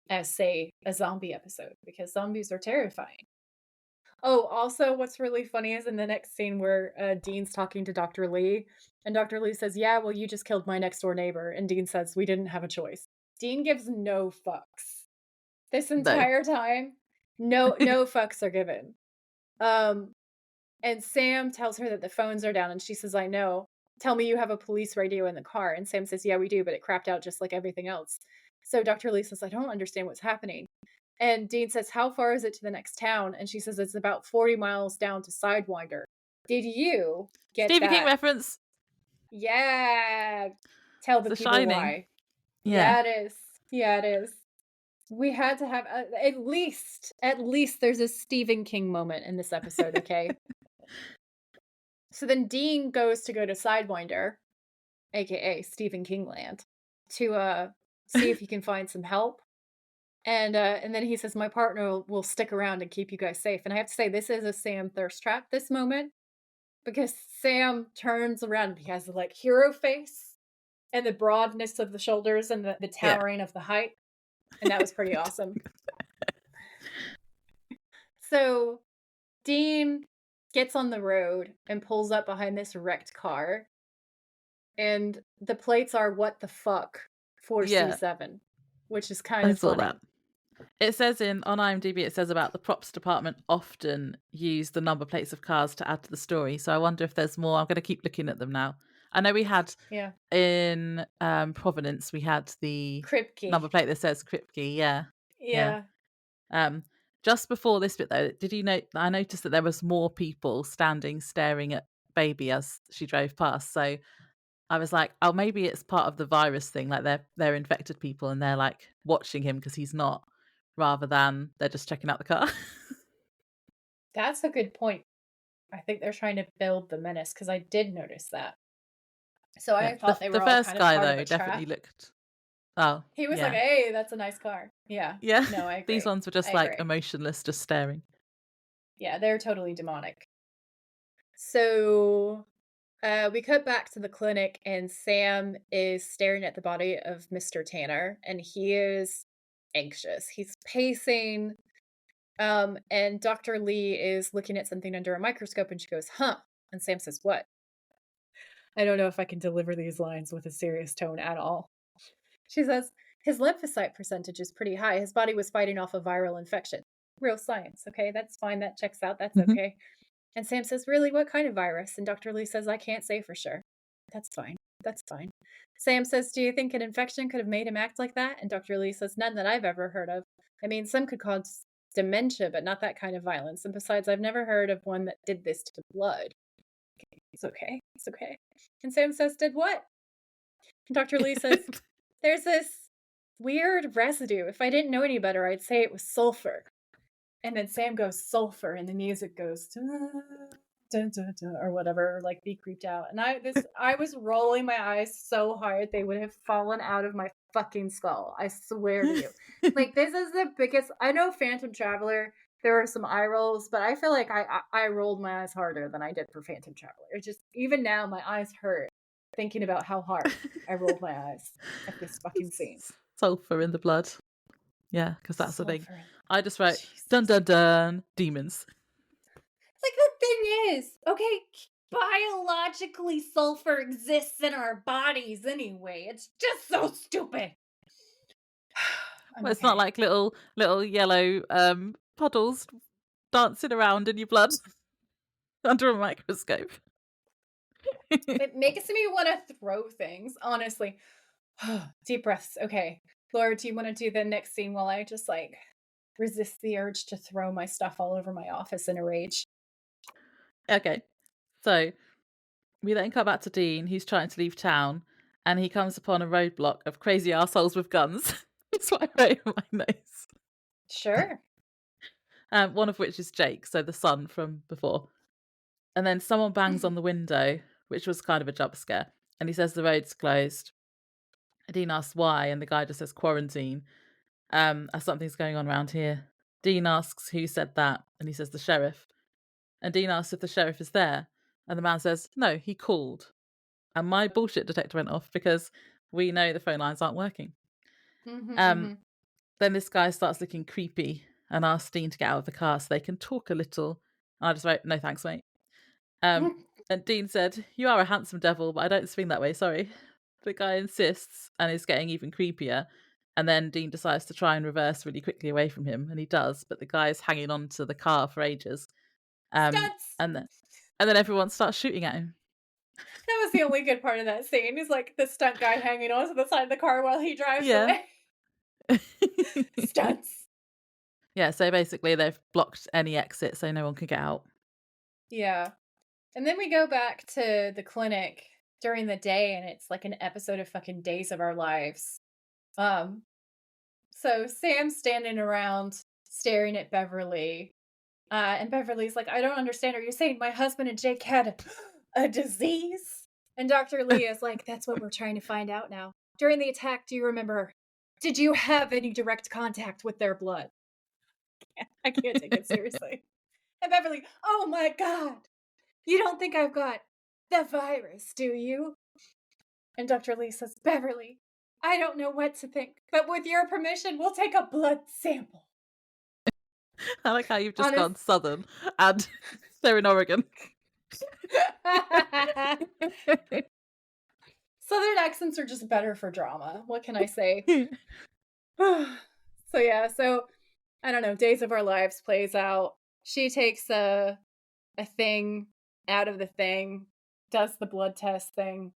as, say, a zombie episode because zombies are terrifying. Oh, also, what's really funny is in the next scene where Dean's talking to Dr. Lee, and Dr. Lee says, yeah, well, you just killed my next door neighbor. And Dean says, we didn't have a choice. Dean gives no fucks. This No. entire time, no fucks are given. And Sam tells her that the phones are down, and she says, I know. Tell me you have a police radio in the car. And Sam says, yeah, we do, but it crapped out just like everything else. So Dr. Lee says, I don't understand what's happening. And Dean says, how far is it to the next town? And she says, it's about 40 miles down to Sidewinder. Did you get Stephen King that? reference. Yeah. Tell the The people Shining. why. Yeah. Yeah, it is. Yeah, it is. We had to have at least there's a Stephen King moment in this episode, okay? So then Dean goes to Sidewinder, aka Stephen King land, to see if he can find some help. And then he says, my partner will stick around and keep you guys safe. And I have to say, this is a Sam thirst trap, this moment, because Sam turns around and he has the like hero face and the broadness of the shoulders and the towering of the height. And that was pretty awesome. So Dean gets on the road and pulls up behind this wrecked car. And the plates are what the fuck 4C7, which is kind I of saw funny. that. It says on IMDb, it says about the props department often use the number plates of cars to add to the story. So I wonder if there's more. I'm going to keep looking at them now. I know we had in Providence, we had the Kripke number plate that says Kripke. Yeah. Just before this bit though, did you know? I noticed that there was more people standing staring at Baby as she drove past. So I was like, oh, maybe it's part of the virus thing. Like they're infected people and they're like watching him because he's not, rather than they're just checking out the car. That's a good point. I think they're trying to build the menace because I did notice that. So I thought they were the all first kind guy of part though of definitely trap. looked. Oh, He was like, "Hey, that's a nice car." Yeah. Yeah. No, I agree. These ones were just like emotionless, just staring. Yeah, they're totally demonic. So we cut back to the clinic and Sam is staring at the body of Mr. Tanner and he is anxious. He's pacing. And Dr. Lee is looking at something under a microscope and she goes, huh? And Sam says, what? I don't know if I can deliver these lines with a serious tone at all. She says, his lymphocyte percentage is pretty high. His body was fighting off a viral infection. Real science, okay? That's fine. That checks out. That's okay. And Sam says, really? What kind of virus? And Dr. Lee says, I can't say for sure. That's fine. That's fine. Sam says, "Do you think an infection could have made him act like that?" And Dr. Lee says, "None that I've ever heard of. I mean, some could cause dementia, but not that kind of violence. And besides, I've never heard of one that did this to blood." It's okay. It's okay. And Sam says, "Did what?" And Dr. Lee says, "There's this weird residue. If I didn't know any better, I'd say it was sulphur." And then Sam goes, "Sulphur," and the music goes, dun, dun, dun, or whatever, like be creeped out. And I was rolling my eyes so hard they would have fallen out of my fucking skull. I swear to you. Like, this is the biggest. I know Phantom Traveler, there were some eye rolls, but I feel like I rolled my eyes harder than I did for Phantom Traveler. It just, even now, my eyes hurt thinking about how hard I rolled my eyes at this fucking scene. Sulphur in the blood. Yeah, because that's the thing. Sulphur. I just wrote, Jesus. dun dun dun, demons. Like, the thing is, okay, biologically sulfur exists in our bodies anyway. It's just so stupid. Well, it's not like little yellow puddles dancing around in your blood under a microscope. It makes me want to throw things, honestly. Deep breaths. Okay. Laura, do you want to do the next scene while I just like resist the urge to throw my stuff all over my office in a rage? Okay. So we then come back to Dean, who's trying to leave town, and he comes upon a roadblock of crazy assholes with guns. That's what I wrote in my notes. Sure. One of which is Jake, so the son from before. And then someone bangs on the window, which was kind of a jump scare, and he says the road's closed. Dean asks why, and the guy just says quarantine, as something's going on around here. Dean asks who said that, and he says the sheriff. And Dean asks if the sheriff is there, and the man says, no, he called. And my bullshit detector went off because we know the phone lines aren't working. Then this guy starts looking creepy and asks Dean to get out of the car so they can talk a little. And I just wrote, no thanks, mate. And Dean said, you are a handsome devil, but I don't swing that way, sorry. The guy insists and is getting even creepier. And then Dean decides to try and reverse really quickly away from him, and he does, but the guy is hanging on to the car for ages. Stunts! And then everyone starts shooting at him. That was the only good part of that scene. He's like the stunt guy hanging on to the side of the car while he drives away. Stunts! Yeah, so basically they've blocked any exit so no one can get out. Yeah. And then we go back to the clinic during the day, and it's like an episode of fucking Days of Our Lives. So Sam's standing around staring at Beverly. And Beverly's like, I don't understand. Are you saying my husband and Jake had a disease? And Dr. Lee is like, that's what we're trying to find out now. During the attack, do you remember, did you have any direct contact with their blood? I can't take it seriously. And Beverly, oh my God, you don't think I've got the virus, do you? And Dr. Lee says, Beverly, I don't know what to think, but with your permission, we'll take a blood sample. I like how you've just gone Southern and they're in Oregon. Southern accents are just better for drama. What can I say? So I don't know. Days of Our Lives plays out. She takes a thing out of the thing, does the blood test thing.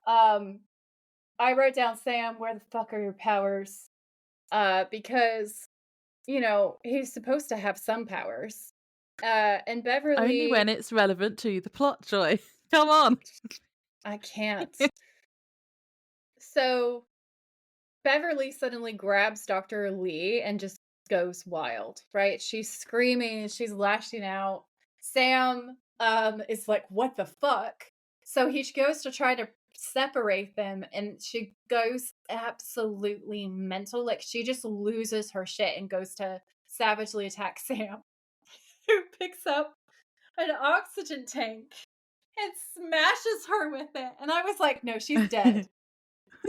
I wrote down, Sam, where the fuck are your powers? Because, you know, he's supposed to have some powers. And Beverly... Only when it's relevant to the plot, Joy. Come on. I can't. So Beverly suddenly grabs Dr. Lee and just goes wild, right? She's screaming, she's lashing out. Sam is like, what the fuck? So he goes to try to separate them, and she goes absolutely mental. Like, she just loses her shit and goes to savagely attack Sam, who picks up an oxygen tank and smashes her with it. And I was like, no, she's dead.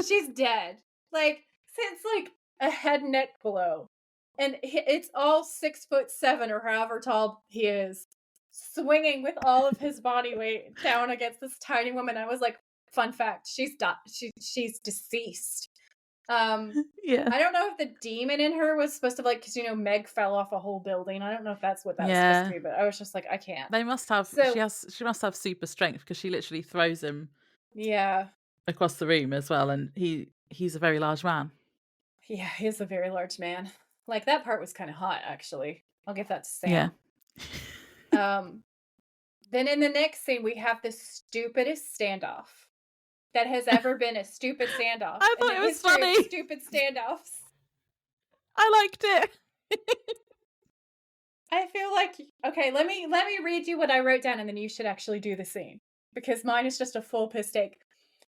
She's dead. Like, it's like a head neck blow. And it's all 6'7" or however tall he is, swinging with all of his body weight down against this tiny woman. I was like, fun fact, she's deceased. Yeah. I don't know if the demon in her was supposed to, like, because, you know, Meg fell off a whole building. I don't know if that's what that was supposed to be, but I was just like, I can't. They must have, she must have super strength because she literally throws him. Yeah. across the room as well, and he's a very large man. Yeah, he is a very large man. Like, that part was kinda hot, actually. I'll give that to Yeah. Sam. Um, then in the next scene, we have the stupidest standoff that has ever been a stupid standoff I in thought the it was history of funny. stupid standoffs. I liked it. I feel like okay, let me read you what I wrote down, and then you should actually do the scene, because mine is just a full piss take.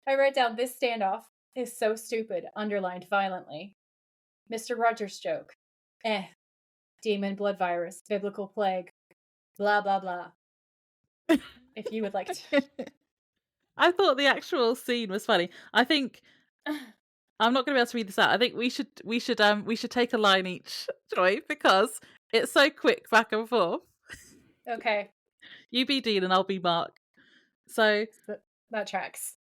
I wrote down, "This standoff is so stupid," underlined violently. Mr. Rogers' joke. Eh. Demon, blood virus, biblical plague, blah, blah, blah. If you would like to. I thought the actual scene was funny. I think I'm not going to be able to read this out. I think we should take a line each, Joy, because it's so quick back and forth. Okay. You be Dean and I'll be Mark. So That tracks.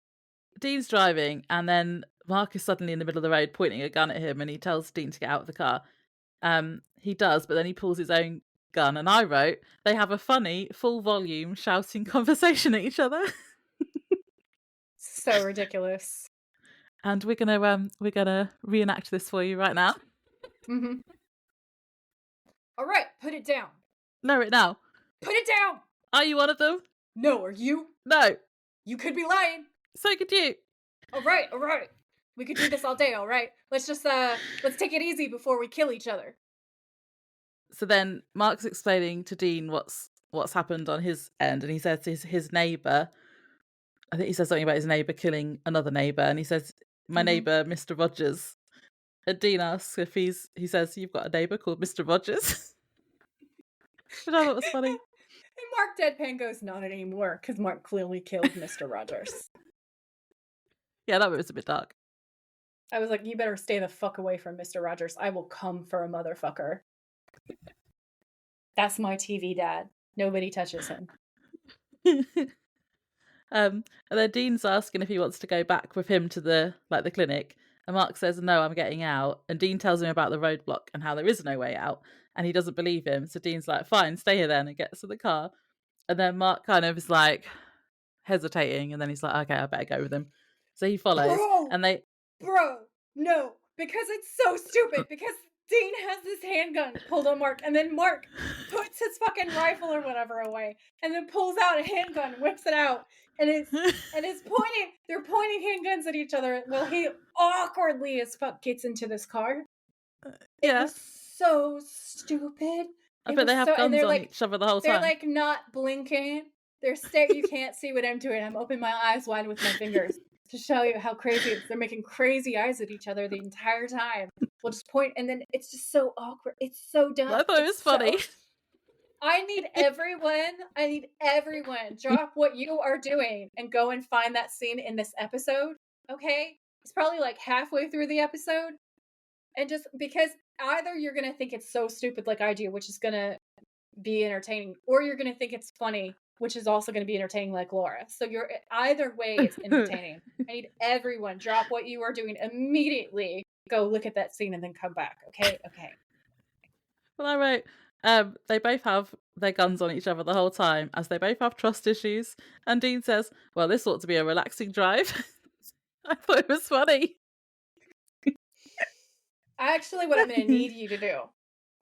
Dean's driving, and then Mark is suddenly in the middle of the road pointing a gun at him, and he tells Dean to get out of the car. He does, but then he pulls his own gun, and I wrote, they have a funny, full volume shouting conversation at each other. So ridiculous. And we're gonna reenact this for you right now. Mm-hmm. All right, put it down. Lower it now. Put it down! Are you one of them? No, are you? No. You could be lying. So could you. All right, all right. We could do this all day, all right? Let's just, let's take it easy before we kill each other. So then Mark's explaining to Dean what's happened on his end, and he says his neighbour, I think he says something about his neighbour killing another neighbour, and he says, my neighbour, Mr. Rogers. And Dean asks if he says, you've got a neighbour called Mr. Rogers. Which I thought was funny. And Mark deadpan goes, not anymore, because Mark clearly killed Mr. Rogers. Yeah, that was a bit dark. I was like, you better stay the fuck away from Mr. Rogers. I will come for a motherfucker. That's my TV dad. Nobody touches him. And then Dean's asking if he wants to go back with him to the clinic, and Mark says, no, I'm getting out. And Dean tells him about the roadblock and how there is no way out, and he doesn't believe him. So Dean's like, fine, stay here then, and gets to the car. And then Mark kind of is like hesitating, and then he's like, okay, I better go with him. So he follows. Bro, no, because it's so stupid, because Dean has this handgun pulled on Mark, and then Mark puts his fucking rifle or whatever away, and then pulls out a handgun, whips it out, and it's pointing, they're pointing handguns at each other. Well, he awkwardly as fuck gets into this car. Yeah. It was so stupid. I bet they have guns on each other the whole time. They're like not blinking. They're you can't see what I'm doing. I'm opening my eyes wide with my fingers to show you how crazy it is. They're making crazy eyes at each other the entire time. We'll just point, and then it's just so awkward. It's so dumb. I thought it was funny. I need everyone, drop what you are doing and go and find that scene in this episode, okay? It's probably like halfway through the episode. And just because either you're going to think it's so stupid like I do, which is going to be entertaining, or you're going to think it's funny, which is also going to be entertaining like Laura. So either way, it's entertaining. I need everyone, drop what you are doing immediately, go look at that scene and then come back, okay? Okay. Well, I wrote, they both have their guns on each other the whole time, as they both have trust issues. And Dean says, well, this ought to be a relaxing drive. I thought it was funny. Actually, what I'm going to need you to do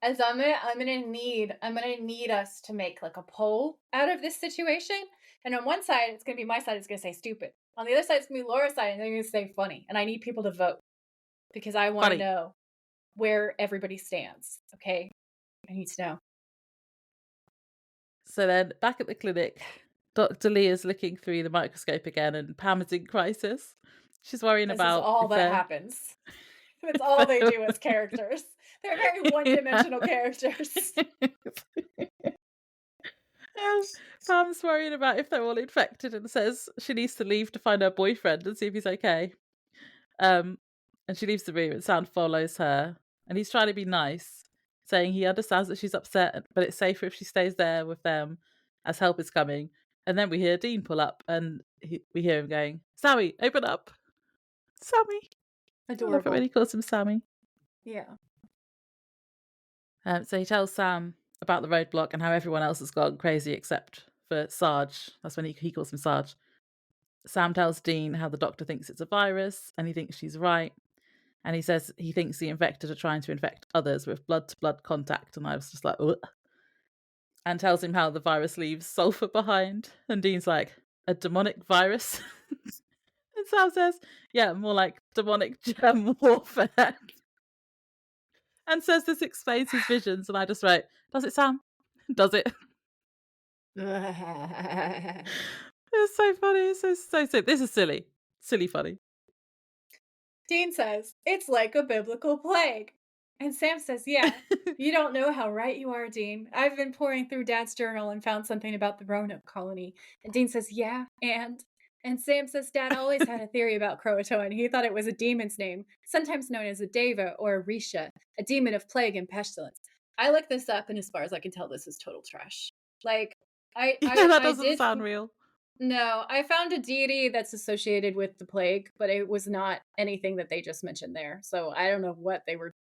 is I'm gonna need us to make like a poll out of this situation. And on one side, it's gonna be my side. It's gonna say stupid. On the other side, it's gonna be Laura's side, and they're gonna say funny. And I need people to vote because I want to know where everybody stands. Okay, I need to know. So then, back at the clinic, Dr. Lee is looking through the microscope again, and Pam is in crisis. She's worrying about all that happens. That's all they do as characters. They're very one-dimensional characters. Pam's worried about if they're all infected and says she needs to leave to find her boyfriend and see if he's okay. And she leaves the room, and Sam follows her. And he's trying to be nice, saying he understands that she's upset, but it's safer if she stays there with them as help is coming. And then we hear Dean pull up, and we hear him going, Sammy, open up. Sammy. Adorable. I love it when he calls him Sammy. Yeah. So he tells Sam about the roadblock and how everyone else has gone crazy except for Sarge. That's when he calls him Sarge. Sam tells Dean how the doctor thinks it's a virus and he thinks she's right. And he says he thinks the infected are trying to infect others with blood to blood contact. And I was just like, ugh. And tells him how the virus leaves sulphur behind. And Dean's like, a demonic virus? And Sam says, yeah, more like demonic germ warfare. And says this explains his visions. And I just wrote, does it, Sam? Does it? It's so funny. It's so silly. This is silly. Silly funny. Dean says, it's like a biblical plague. And Sam says, yeah, you don't know how right you are, Dean. I've been pouring through Dad's journal and found something about the Roanoke colony. And Dean says, yeah, and Sam says Dad always had a theory about Croatoan. He thought it was a demon's name, sometimes known as a deva or a risha, a demon of plague and pestilence. I looked this up, and as far as I can tell, this is total trash. Like, That I doesn't did sound real. no, I found a deity that's associated with the plague, but it was not anything that they just mentioned there. So I don't know what they were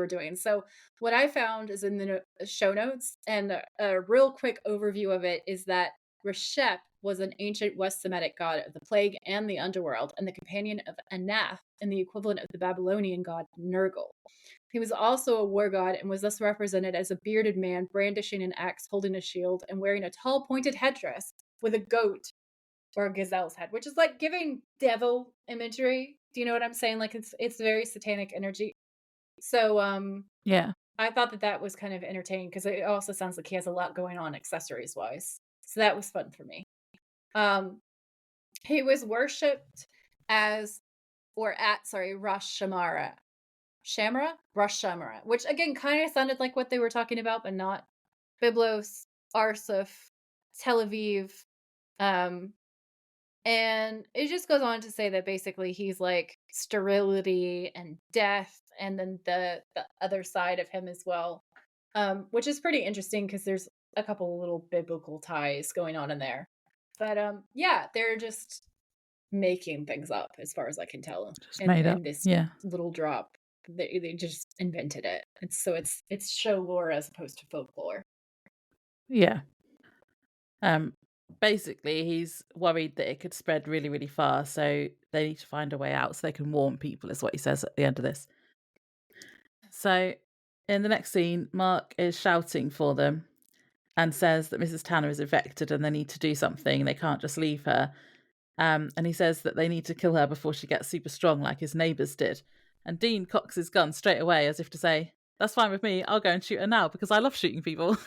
doing. So what I found is in the show notes, and a real quick overview of it is that Reshep was an ancient West Semitic god of the plague and the underworld, and the companion of Anath, and the equivalent of the Babylonian god Nergal. He was also a war god and was thus represented as a bearded man brandishing an axe, holding a shield, and wearing a tall pointed headdress with a goat or a gazelle's head, which is like giving devil imagery. Do you know what I'm saying? Like it's very satanic energy. So Yeah. I thought that was kind of entertaining because it also sounds like he has a lot going on accessories wise. So that was fun for me. He was worshipped as Rosh Shamara. Rosh Shamara, which again kind of sounded like what they were talking about, but not. Byblos, Arsuf, Tel Aviv, and it just goes on to say that basically he's like sterility and death, and then the other side of him as well, which is pretty interesting because there's a couple little biblical ties going on in there. But yeah, they're just making things up as far as I can tell. Just made up. In this Yeah. little drop, they just invented it. It's show lore as opposed to folklore. Yeah. Basically, he's worried that it could spread really, really fast, so they need to find a way out so they can warn people, is what he says at the end of this. So, in the next scene, Mark is shouting for them and says that Mrs. Tanner is infected and they need to do something. They can't just leave her. And he says that they need to kill her before she gets super strong, like his neighbours did. And Dean cocks his gun straight away as if to say, that's fine with me. I'll go and shoot her now because I love shooting people.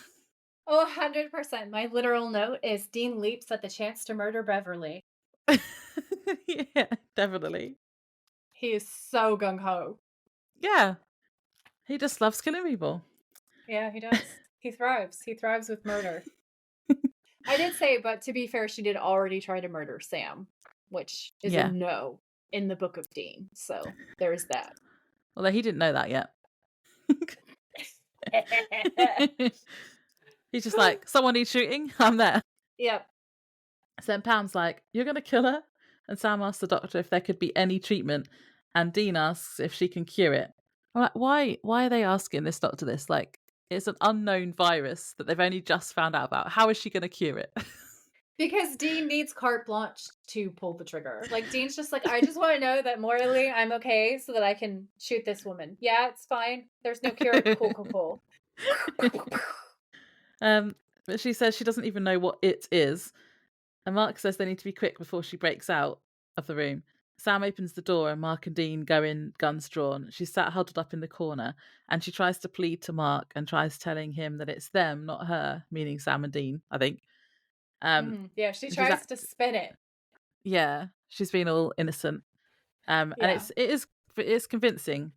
Oh, 100%. My literal note is Dean leaps at the chance to murder Beverly. Yeah, definitely. He is so gung-ho. Yeah. He just loves killing people. Yeah, he does. He thrives. He thrives with murder. I did say, but to be fair, she did already try to murder Sam, which is a no in the Book of Dean. So there's that. Although he didn't know that yet. He's just like, someone needs shooting, I'm there. Yep. So then Pam's like, you're going to kill her? And Sam asks the doctor if there could be any treatment. And Dean asks if she can cure it. I'm like, why are they asking this doctor this? Like, it's an unknown virus that they've only just found out about. How is she going to cure it? Because Dean needs carte blanche to pull the trigger. Like, Dean's just like, I just want to know that morally I'm okay so that I can shoot this woman. Yeah, it's fine. There's no cure. Cool. But she says she doesn't even know what it is. And Mark says they need to be quick before she breaks out of the room. Sam opens the door and Mark and Dean go in, guns drawn. She's sat huddled up in the corner and she tries to plead to Mark and tries telling him that it's them, not her, meaning Sam and Dean, I think. Yeah, she tries to spin it. Yeah, she's been all innocent. And it is convincing,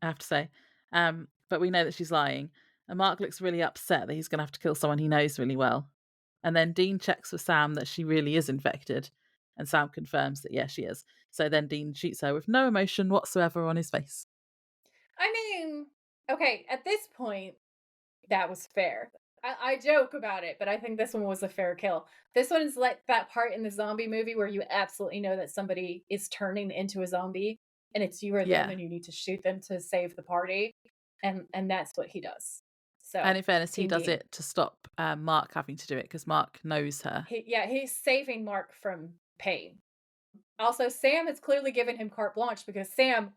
I have to say. But we know that she's lying. And Mark looks really upset that he's going to have to kill someone he knows really well. And then Dean checks with Sam that she really is infected. And Sam confirms that, yeah, she is. So then Dean shoots her with no emotion whatsoever on his face. I mean, okay, at this point, that was fair. I joke about it, but I think this one was a fair kill. This one is like that part in the zombie movie where you absolutely know that somebody is turning into a zombie and it's you or them and you need to shoot them to save the party. And that's what he does. So, and in fairness, he does it to stop Mark having to do it because Mark knows her. He's saving Mark from pain. Also, Sam has clearly given him carte blanche because Sam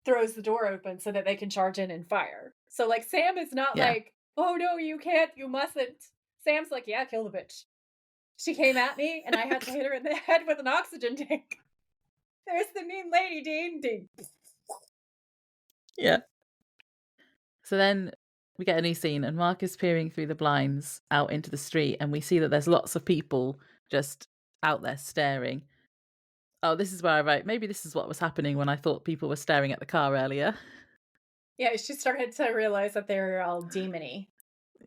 throws the door open so that they can charge in and fire. So, like, Sam is not Yeah. like, "Oh, no, you can't, you mustn't." Sam's like, "Yeah, kill the bitch. She came at me, and I had to hit her in the head with an oxygen tank. There's the mean lady, Dean." Dean. Yeah. So then we get a new scene, and Mark is peering through the blinds out into the street, and we see that there's lots of people just out there staring. Oh, this is where I wrote, maybe this is what was happening when I thought people were staring at the car earlier. Yeah, she started to realize that they were all demony.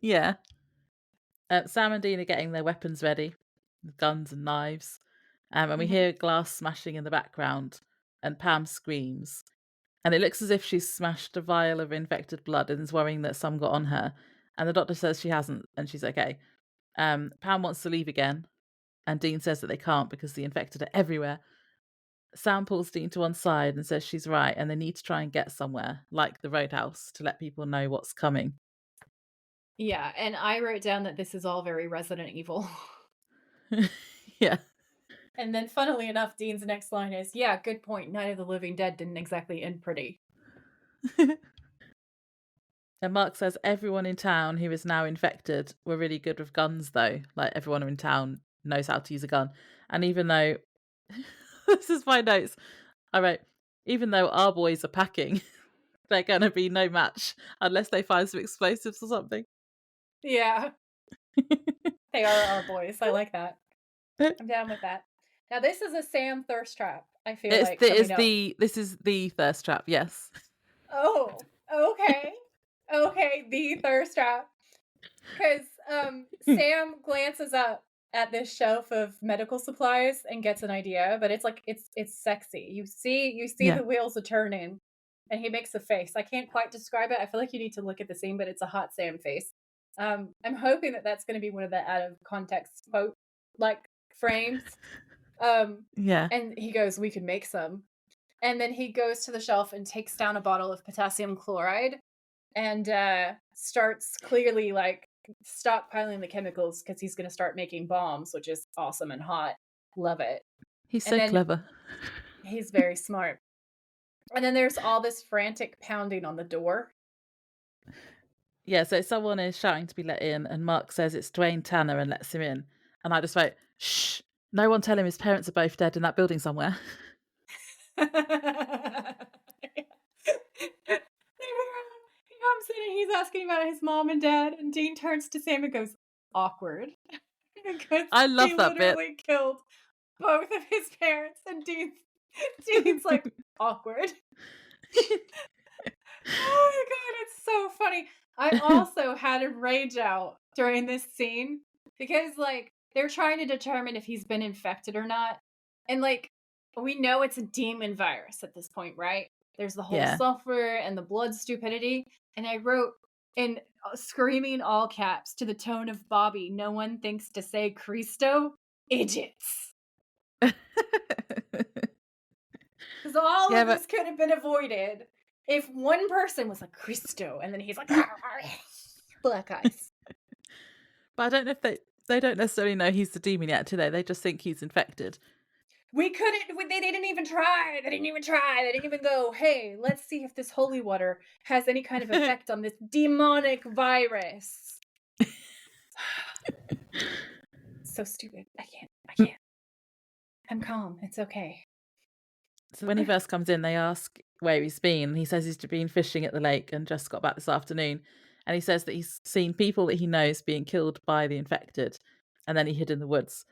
Yeah. Sam and Dean are getting their weapons ready, guns and knives. And we Mhm. hear glass smashing in the background, and Pam screams. And it looks as if she's smashed a vial of infected blood and is worrying that some got on her. And the doctor says she hasn't, and she's okay. Pam wants to leave again, and Dean says that they can't because the infected are everywhere. Sam pulls Dean to one side and says she's right, and they need to try and get somewhere, like the Roadhouse, to let people know what's coming. Yeah, and I wrote down that this is all very Resident Evil. Yeah. And then, funnily enough, Dean's next line is, "Yeah, good point. Night of the Living Dead didn't exactly end pretty." And Mark says everyone in town who is now infected were really good with guns, though. Like, everyone in town knows how to use a gun. And even though, this is my notes, I wrote, even though our boys are packing, they're going to be no match unless they find some explosives or something. Yeah, they are our boys. I like that. I'm down with that. Now, this is a Sam thirst trap, I feel like, coming up. This is the thirst trap, yes. Oh, okay. Okay, the thirst trap. Because Sam glances up at this shelf of medical supplies and gets an idea, but it's like it's sexy. You see Yeah. the wheels are turning, and he makes a face. I can't quite describe it. I feel like you need to look at the scene, but it's a hot Sam face. I'm hoping that that's going to be one of the out of context quote like frames. Yeah. And he goes, "We could make some." And then he goes to the shelf and takes down a bottle of potassium chloride and starts clearly like stockpiling the chemicals because he's going to start making bombs, which is awesome and hot. Love it. He's And so then clever. he's very smart. And then there's all this frantic pounding on the door. Yeah, so someone is shouting to be let in, and Mark says it's Dwayne Tanner and lets him in. And I just wrote, shh, no one tell him his parents are both dead in that building somewhere. He comes in and he's asking about his mom and dad, and Dean turns to Sam and goes, "Awkward." Because I love he that bit. literally killed both of his parents, and Dean's like, "Awkward." Oh my god, it's so funny. I also had a rage out during this scene because, like, they're trying to determine if he's been infected or not. And, like, we know it's a demon virus at this point, right? There's the whole Yeah. sulphur and the blood stupidity. And I wrote in screaming all caps to the tone of Bobby, "No one thinks to say Cristo, idiots." Because all Yeah, of but this could have been avoided if one person was like, "Cristo," and then he's like, black eyes. I don't know if they don't necessarily know he's the demon yet, do they? They just think he's infected. They didn't even try. They didn't even try. They didn't even go, "Hey, let's see if this holy water has any kind of effect on this demonic virus." So stupid. I can't. I'm calm. It's okay. So when he first comes in, they ask where he's been. He says he's been fishing at the lake and just got back this afternoon. And he says that he's seen people that he knows being killed by the infected, and then he hid in the woods.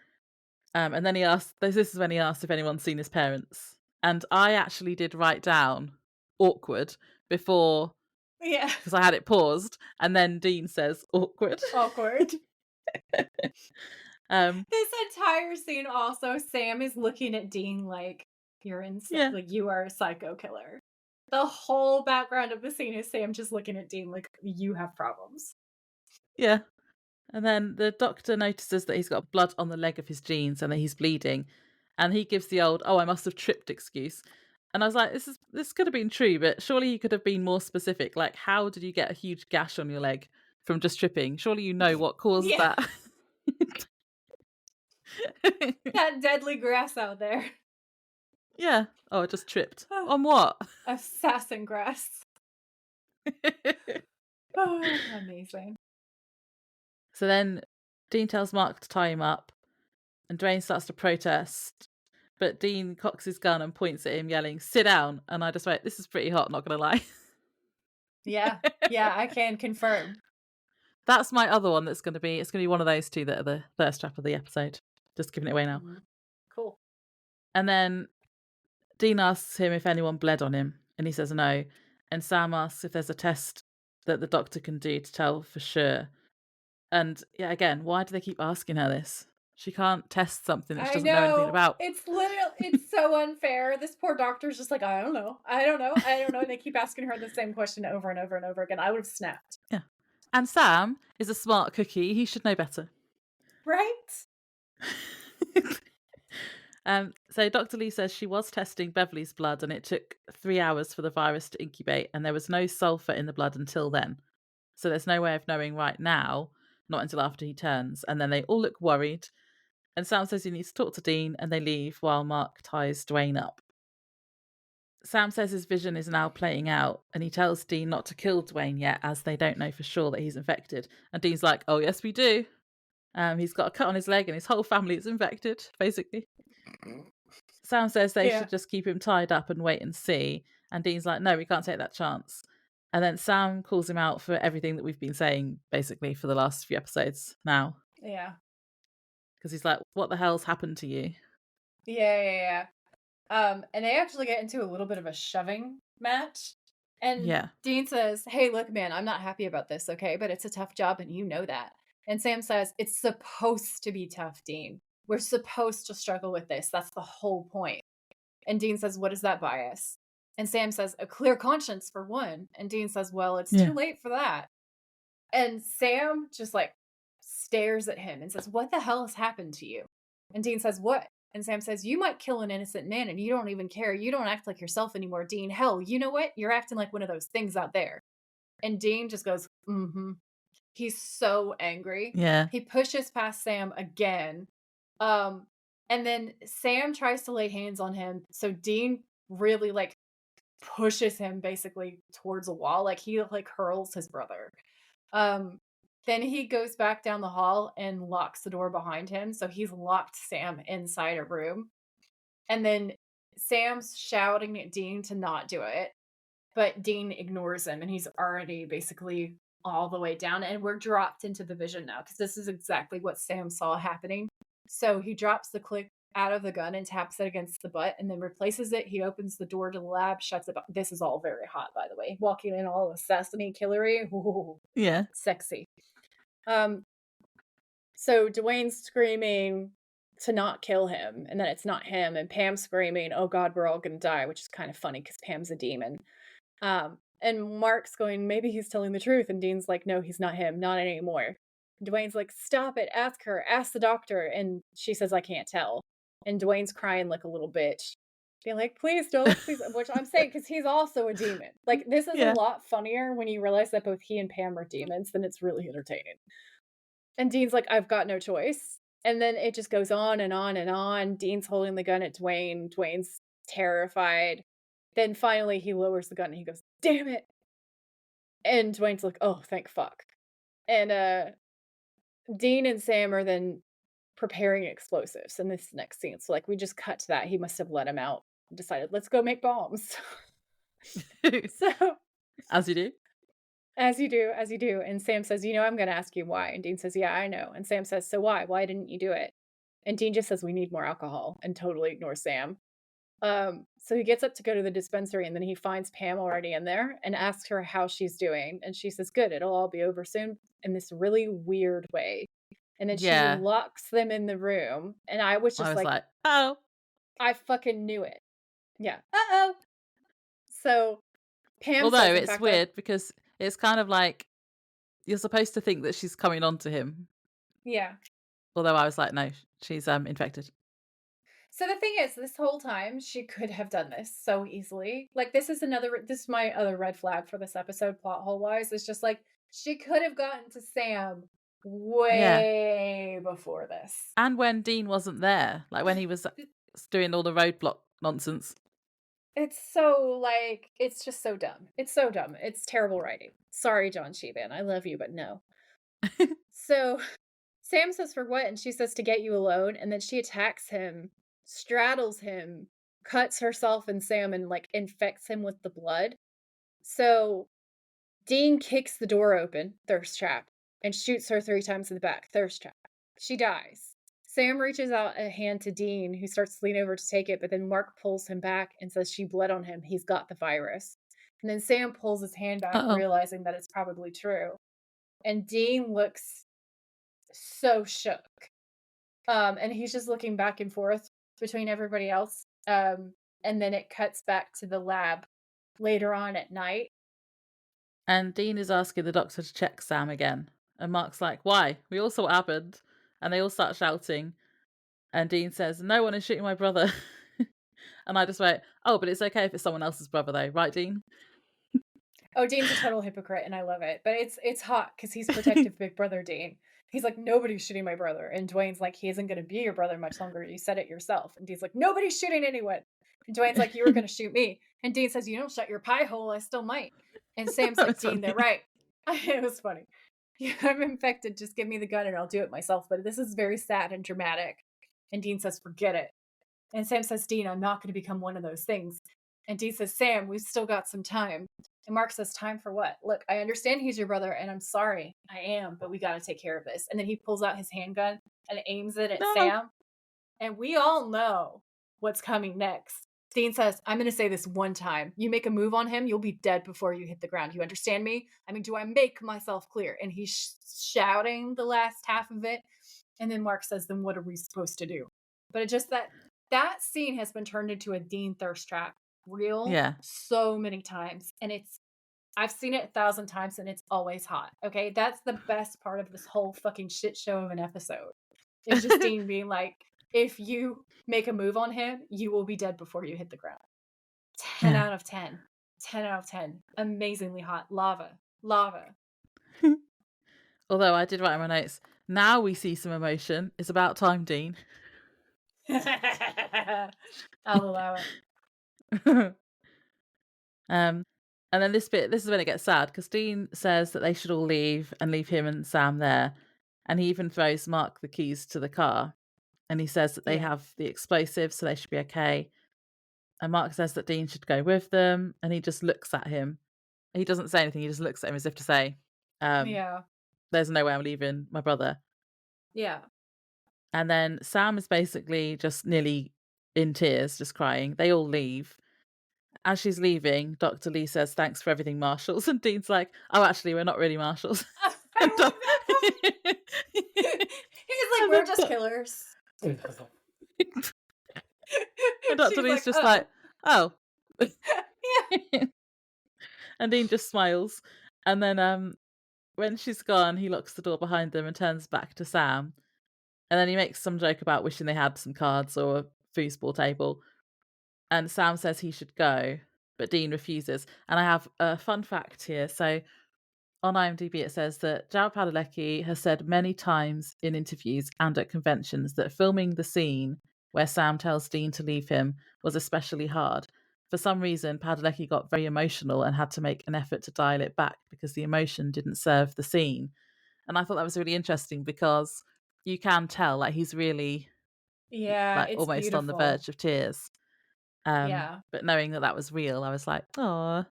And then he asked, this is when he asked if anyone's seen his parents. And I actually did write down awkward before, Yeah. because I had it paused. And then Dean says awkward. Awkward. um, This entire scene also, Sam is looking at Dean like, "You're insane. yeah, Like, you are a psycho killer." The whole background of the scene is Sam just looking at Dean like, "You have problems." yeah. And then the doctor notices that he's got blood on the leg of his jeans and that he's bleeding. And he gives the old, "Oh, I must have tripped" excuse. And I was like, this could have been true, but surely you could have been more specific. Like, how did you get a huge gash on your leg from just tripping? Surely you know what caused Yeah. that. That deadly grass out there. Yeah. Oh, I just tripped. On what? Assassin grass. Oh, amazing. So then Dean tells Mark to tie him up, and Dwayne starts to protest. But Dean cocks his gun and points at him, yelling, "Sit down!" And I just went, "This is pretty hot, not gonna lie." Yeah. Yeah, I can confirm. That's my other one. It's gonna be one of those two that are the thirst trap of the episode. Just giving it away now. Mhm. Cool. And then Dean asks him if anyone bled on him, and he says no. And Sam asks if there's a test that the doctor can do to tell for sure. And yeah, again, why do they keep asking her this? She can't test something that she I doesn't know anything know. about. It's so unfair. This poor doctor's just like, I don't know. I don't know. I don't know. And they keep asking her the same question over and over and over again. I would have snapped. Yeah. And Sam is a smart cookie. He should know better. Right? So Dr. Lee says she was testing Beverly's blood and it took 3 hours for the virus to incubate and there was no sulphur in the blood until then. So there's no way of knowing right now, not until after he turns. And then they all look worried. And Sam says he needs to talk to Dean and they leave while Mark ties Dwayne up. Sam says his vision is now playing out and he tells Dean not to kill Dwayne yet as they don't know for sure that he's infected. And Dean's like, "Oh, yes, we do." He's got a cut on his leg and his whole family is infected, basically. Sam says they should just keep him tied up and wait and see. And Dean's like, "No, we can't take that chance." And then Sam calls him out for everything that we've been saying, basically, for the last few episodes now. Yeah. Because he's like, "What the hell's happened to you?" Yeah. And they actually get into a little bit of a shoving match. And Yeah. Dean says, "Hey, look, man, I'm not happy about this, okay? But it's a tough job and you know that." And Sam says, "It's supposed to be tough, Dean. We're supposed to struggle with this. That's the whole point." And Dean says, "What is that bias?" And Sam says, "A clear conscience for one." And Dean says, "Well, it's Yeah. too late for that." And Sam just like stares at him and says, "What the hell has happened to you?" And Dean says, "What?" And Sam says, "You might kill an innocent man and you don't even care. You don't act like yourself anymore, Dean. Hell, you know what? You're acting like one of those things out there." And Dean just goes, "Mm-hmm." He's so angry. Yeah. He pushes past Sam again. And then Sam tries to lay hands on him. So Dean really like pushes him basically towards a wall. Like he like hurls his brother. Then he goes back down the hall and locks the door behind him. So he's locked Sam inside a room. And then Sam's shouting at Dean to not do it. But Dean ignores him and he's already basically all the way down. And we're dropped into the vision now because this is exactly what Sam saw happening. So he drops the clip out of the gun and taps it against the butt and then replaces it. He opens the door to the lab, shuts it. This is all very hot, by the way. Walking in all assassin-y killery. Ooh, Yeah. sexy. So Dwayne's screaming to not kill him, and then it's not him, and Pam's screaming, "Oh God, we're all gonna die," which is kind of funny because Pam's a demon. And Mark's going, "Maybe he's telling the truth," and Dean's like, "No, he's not him, not anymore." Dwayne's like, "Stop it, ask her, ask the doctor," and she says, "I can't tell." And Dwayne's crying like a little bitch, being like, "Please don't," please, which I'm saying because he's also a demon. Like this is Yeah. a lot funnier when you realize that both he and Pam are demons. Then it's really entertaining. And Dean's like, "I've got no choice." And then it just goes on and on and on. Dean's holding the gun at Dwayne. Dwayne's terrified. Then finally he lowers the gun and he goes, "Damn it." And Dwayne's like, "Oh, thank fuck." And Dean and Sam are then preparing explosives in this next scene. So like we just cut to that. He must have let him out and decided, let's go make bombs. So As you do. as you do, as you do. And Sam says, I'm gonna ask you why. And Dean says, "Yeah, I know." And Sam says, "So why? Why didn't you do it?" And Dean just says, "We need more alcohol," and totally ignores Sam. So he gets up to go to the dispensary and then he finds Pam already in there and asks her how she's doing. And she says, "Good, it'll all be over soon," in this really weird way. And then she Yeah. locks them in the room. And I was I just was like, like, "Oh." I fucking knew it. Yeah. Uh-oh. So Pam Although says, in it's fact, weird because it's kind of like you're supposed to think that she's coming on to him. yeah. Although I was like, no, she's infected. So the thing is, this whole time she could have done this so easily. Like this is my other red flag for this episode, plot hole wise. It's just like she could have gotten to Sam Yeah. way before this. And when Dean wasn't there, like when he was doing all the roadblock nonsense. It's so, like, it's just so dumb. It's so dumb. It's terrible writing. Sorry, John Sheehan. I love you, but no. So Sam says, "For what?" And she says, "To get you alone." And then she attacks him, straddles him, cuts herself and Sam, and like infects him with the blood. So Dean kicks the door open, thirst trap, and shoots her 3 times in the back, thirst trap. She dies. Sam reaches out a hand to Dean, who starts to lean over to take it, but then Mark pulls him back and says she bled on him. He's got the virus. And then Sam pulls his hand back, Uh-oh. realizing that it's probably true. And Dean looks so shook. And he's just looking back and forth between everybody else. And then it cuts back to the lab later on at night. And Dean is asking the doctor to check Sam again. And Mark's like, why? We all saw what happened. And they all start shouting. And Dean says, no one is shooting my brother. And I just went, oh, but it's okay if it's someone else's brother though. Right, Dean? Oh, Dean's a total hypocrite, and I love it. But it's hot because he's protective big brother Dean. He's like, nobody's shooting my brother. And Dwayne's like, he isn't going to be your brother much longer. You said it yourself. And Dean's like, nobody's shooting anyone. And Dwayne's like, you were going to shoot me. And Dean says, you don't shut your pie hole. I still might. And Sam's That like, was Dean, funny. they're right. It was funny. Yeah, I'm infected. Just give me the gun and I'll do it myself. But this is very sad and dramatic. And Dean says, forget it. And Sam says, Dean, I'm not going to become one of those things. And Dean says, Sam, we've still got some time. And Mark says, time for what? Look, I understand he's your brother, and I'm sorry. I am, but we got to take care of this. And then he pulls out his handgun and aims it at No. Sam. And we all know what's coming next. Dean says, I'm going to say this one time. You make a move on him, you'll be dead before you hit the ground. You understand me? I mean, do I make myself clear? And he's shouting the last half of it. And then Mark says, then what are we supposed to do? But it just that scene has been turned into a Dean thirst trap reel so many times. And I've seen it 1,000 times and it's always hot. Okay. That's the best part of this whole fucking shit show of an episode. It's just Dean being like, if you make a move on him, you will be dead before you hit the ground. 10 out of 10. 10 out of 10. Amazingly hot. Lava. Although I did write in my notes, now we see some emotion. It's about time, Dean. I'll allow it. And then this is when it gets sad, because Dean says that they should all leave and leave him and Sam there. And he even throws Mark the keys to the car. And he says that they have the explosives, so they should be okay. And Mark says that Dean should go with them. And he just looks at him. He doesn't say anything. He just looks at him as if to say, there's no way I'm leaving my brother. Yeah. And then Sam is basically just nearly in tears, just crying. They all leave. As she's leaving, Dr. Lee says, thanks for everything, Marshals. And Dean's like, oh, actually, we're not really Marshals. I love that. He's like, we're just killers. And Dr. Lee's just like, oh. Yeah. And Dean just smiles. And then when she's gone, he locks the door behind them and turns back to Sam. And then he makes some joke about wishing they had some cards or a foosball table. And Sam says he should go, but Dean refuses. And I have a fun fact here. So on IMDb, it says that Jared Padalecki has said many times in interviews and at conventions that filming the scene where Sam tells Dean to leave him was especially hard. For some reason, Padalecki got very emotional and had to make an effort to dial it back because the emotion didn't serve the scene. And I thought that was really interesting because you can tell, like, he's really it's almost beautiful. on the verge of tears. But knowing that was real, I was like, oh,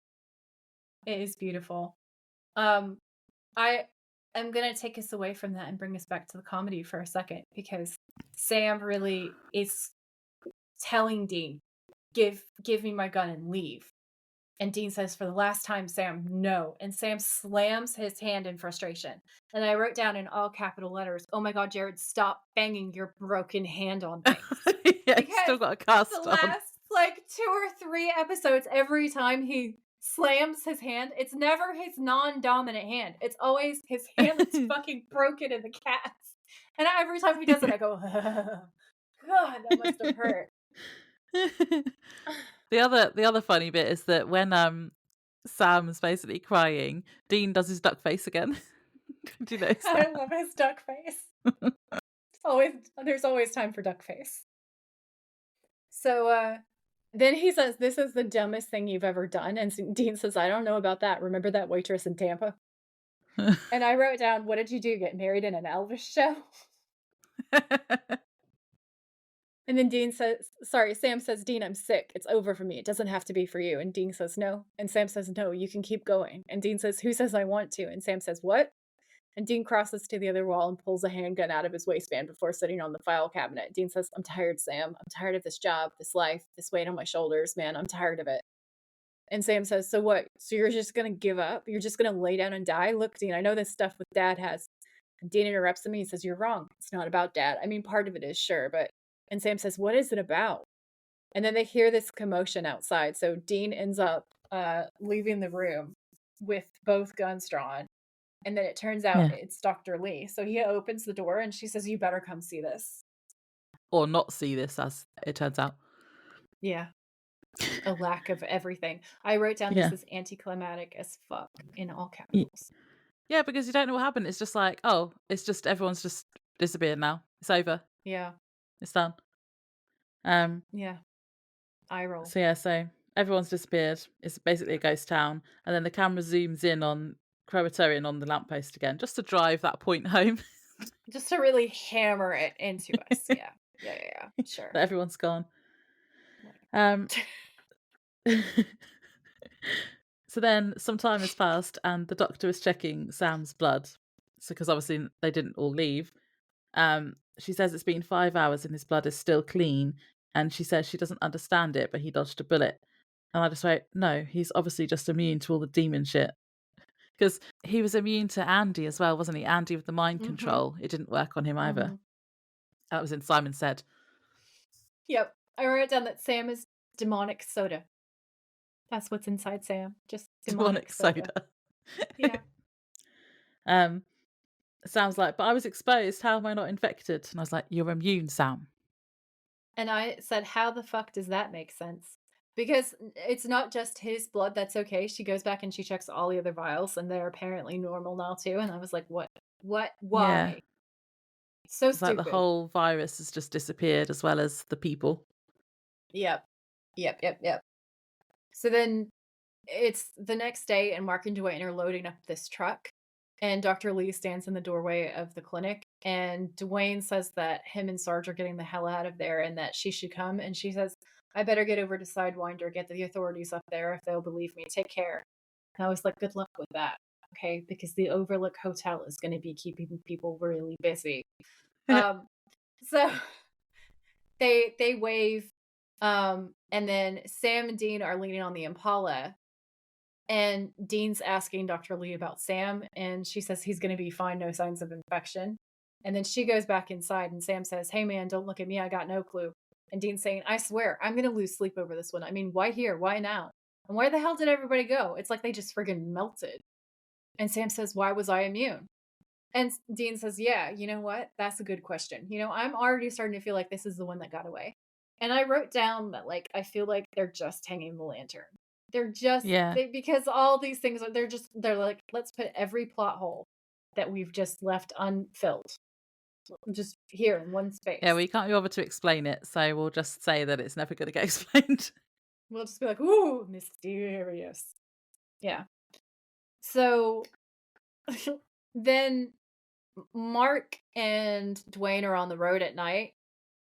it is beautiful. I am gonna take us away from that and bring us back to the comedy for a second, because Sam really is telling Dean, give me my gun and leave. And Dean says, for the last time, Sam, no. And Sam slams his hand in frustration. And I wrote down in all capital letters, oh my God, Jared, stop banging your broken hand on things. He's still got a cast on. The last 2 or 3 episodes, every time he slams his hand, it's never his non-dominant hand. It's always his hand that's fucking broken in the cast. And every time he does it, I go, God, that must have hurt. The other funny bit is that when Sam's basically crying, Dean does his duck face again. Did you notice I that? love his duck face. Always, there's always time for duck face. So, then he says, "This is the dumbest thing you've ever done," and Dean says, "I don't know about that. Remember that waitress in Tampa?" And I wrote down, "What did you do? Get married in an Elvis show?" And then Sam says, "Dean, I'm sick. It's over for me. It doesn't have to be for you." And Dean says, "No." And Sam says, "No, you can keep going." And Dean says, "Who says I want to?" And Sam says, "What?" And Dean crosses to the other wall and pulls a handgun out of his waistband before sitting on the file cabinet. Dean says, "I'm tired, Sam. I'm tired of this job, this life, this weight on my shoulders, man. I'm tired of it." And Sam says, "So what? So you're just gonna give up? You're just gonna lay down and die? Look, Dean, I know this stuff with Dad has." And Dean interrupts him and he says, "You're wrong. It's not about Dad. I mean, part of it is, sure, but." And Sam says, "What is it about?" And then they hear this commotion outside. So Dean ends up leaving the room with both guns drawn. And then it turns out Yeah. it's Dr. Lee. So he opens the door and she says, "You better come see this." Or not see this, as it turns out. Yeah. A lack of everything. I wrote down, Yeah. "This is anticlimactic as fuck" in all Y capitals. Yeah, because you don't know what happened. It's just like, oh, it's just everyone's just disappeared now. It's over. Yeah. It's done. Um, Yeah. Eye roll. so everyone's disappeared. It's basically a ghost town, and then the camera zooms in on Croatoan on the lamppost again, just to drive that point home Just to really hammer it into us. that Yeah. Yeah. Yeah. Yeah. Sure. everyone's gone. Like, Um, so then some time has passed, and the doctor is checking Sam's blood. So, because obviously they didn't all leave. She says it's been 5 hours and his blood is still clean, and she says she doesn't understand it, but he dodged a bullet. And I just wrote, no, he's obviously just immune to all the demon shit. Because he was immune to Andy as well, wasn't he? Andy with the mind mm-hmm. control. It didn't work on him either. Mm-hmm. That was in Simon Said. Yep. I wrote down that Sam is demonic soda. That's what's inside Sam. Just demonic Demonic soda. soda. Yeah. um, Sam's like, but I was exposed. How am I not infected? And I was like, you're immune, Sam. And I said, "How the fuck does that make sense?" Because it's not just his blood that's okay. She goes back and she checks all the other vials, and they're apparently normal now too. And I was like, "What? What? Yeah. Why?" So It's like the stupid. whole virus has just disappeared as well as the people. Yep. Yep. Yep. Yep. So then it's the next day, and Mark and Dwayne are loading up this truck. And Dr. Lee stands in the doorway of the clinic. And Dwayne says that him and Sarge are getting the hell out of there and that she should come. And she says, "I better get over to Sidewinder, get the authorities up there if they'll believe me. Take care." And I was like, "Good luck with that." Okay. Because the Overlook Hotel is going to be keeping people really busy. Um, so they wave. And then Sam and Dean are leaning on the Impala. And Dean's asking Dr. Lee about Sam, and she says he's going to be fine, no signs of infection. And then she goes back inside, and Sam says, "Hey, man, don't look at me. I got no clue." And Dean's saying, "I swear, I'm going to lose sleep over this one. I mean, why here? Why now? And where the hell did everybody go? It's like they just friggin' melted." And Sam says, "Why was I immune?" And Dean says, "Yeah, you know what? That's a good question. I'm already starting to feel like this is the one that got away." And I wrote down that, like, I feel like they're just hanging the lantern. They're just Yeah. because all these things are they're like, let's put every plot hole that we've just left unfilled just here in one Yeah, space. we can't be bothered to explain it, so we'll just say that it's never gonna get explained. We'll just be like, "Ooh, mysterious." Yeah. So then Mark and Dwayne are on the road at night.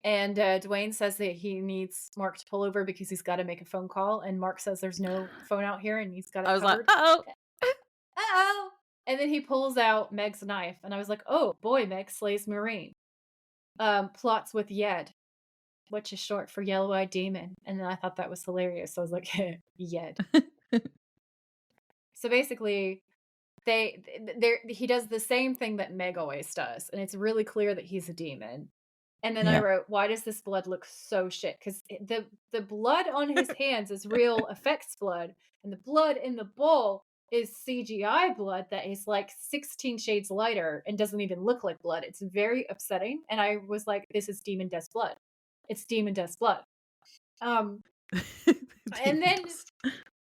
And Dwayne says that he needs Mark to pull over because he's got to make a phone call. And Mark says there's no phone out here and he's got it I was like, covered. "Uh-oh." Uh-oh. And then he pulls out Meg's knife. And I was like, "Oh boy, Meg slays Marine. Plots with Yed, which is short for yellow-eyed demon." And then I thought that was hilarious. So I was like, "Yed." So basically, he does the same thing that Meg always does. And it's really clear that he's a demon. And then I Yeah. wrote, "Why does this blood look so shit?" Because the blood on his hands is real effects blood, and the blood in the bowl is CGI blood that is like 16 shades lighter and doesn't even look like blood. It's very upsetting. And I was like, "This is Demon Death's blood. It's Demon Death's blood." Um, and Demon then dust.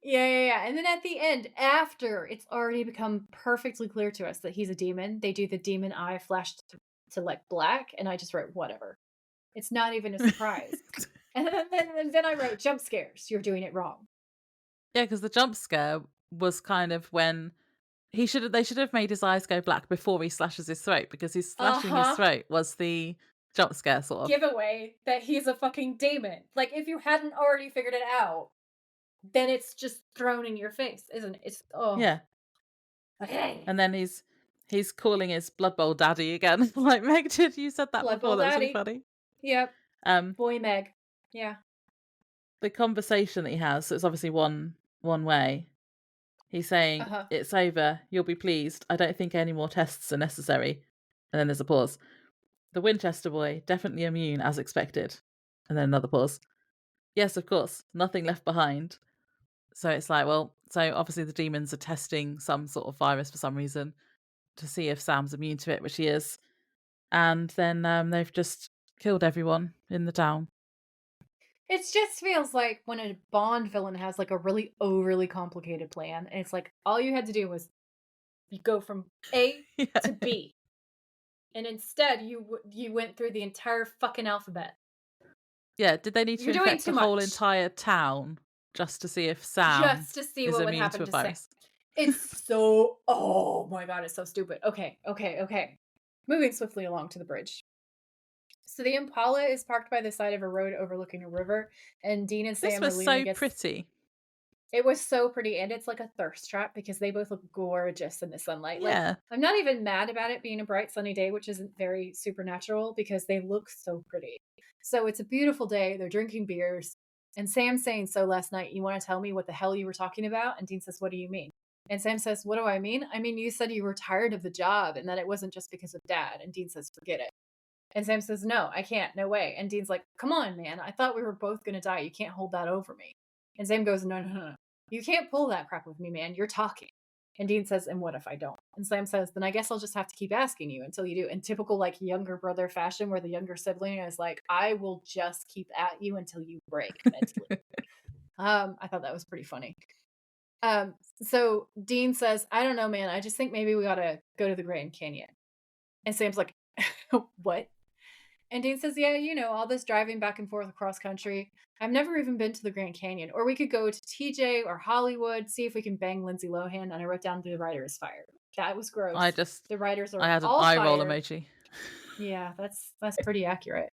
Yeah. And then at the end, after it's already become perfectly clear to us that he's a demon, they do the demon eye flash to like black, and I just wrote whatever. It's not even a surprise. And then I wrote jump scares. You're doing it wrong. Yeah, because the jump scare was kind of when they should have made his eyes go black before he slashes his throat, because he's Uh slashing his huh. throat was the jump scare, sort of. Giveaway that he's a fucking demon. Like if you hadn't already figured it out, then it's just thrown in your face, isn't it? It's Yeah. okay. And then he's calling his Blood Bowl daddy again. Like, Meg, did you said that Blood before? Bowl That was really Daddy. funny. Yep. Um, Boy Meg. Yeah. the conversation that he has, so it's obviously one way. He's Uh saying, huh. "It's over. You'll be pleased. I don't think any more tests are necessary." And then there's a pause. The Winchester boy, definitely immune as expected. And then another pause. Yes, of course. Nothing left behind. So it's like, well, so obviously the demons are testing some sort of virus for some reason to see if Sam's immune to it, which he is. And then they've just killed everyone in the town. It just feels like when a Bond villain has like a really overly complicated plan, and it's like all you had to do was you go from A Yeah. to B, and instead you went through the entire fucking alphabet. Yeah, did they need to You're doing infect too the whole much entire town just to see if Sam just to see is what would immune to happen a to Sam. virus? It's so oh my god, it's so stupid. Okay. Moving swiftly along to the bridge. So the Impala is parked by the side of a road overlooking a river, and Dean and This Sam are was leaning so against. pretty. It was so pretty, and it's like a thirst trap because they both look gorgeous in the sunlight. Like, Yeah. I'm not even mad about it being a bright sunny day, which isn't very supernatural because they look so pretty. So it's a beautiful day. They're drinking beers, and Sam's saying, "So last night, you want to tell me what the hell you were talking about?" And Dean says, "What do you mean?" And Sam says, "What do I mean? I mean, you said you were tired of the job and that it wasn't just because of dad." And Dean says, "Forget it." And Sam says, "No, I can't. No way." And Dean's like, "Come on, man. I thought we were both going to die. You can't hold that over me." And Sam goes, "No. You can't pull that crap with me, man. You're talking." And Dean says, "And what if I don't?" And Sam says, "Then I guess I'll just have to keep asking you until you do." In typical like younger brother fashion, where the younger sibling is like, "I will just keep at you until you break mentally." I thought that was pretty funny. So Dean says, "I don't know, man. I just think maybe we gotta go to the Grand Canyon." And Sam's like, "What?" And Dean says, "Yeah, all this driving back and forth across country. I've never even been to the Grand Canyon. Or we could go to TJ or Hollywood, see if we can bang Lindsay Lohan." And I wrote down the writer is fired. That was gross. The writers I are had an all eye roll fired. emoji. Yeah, that's pretty accurate.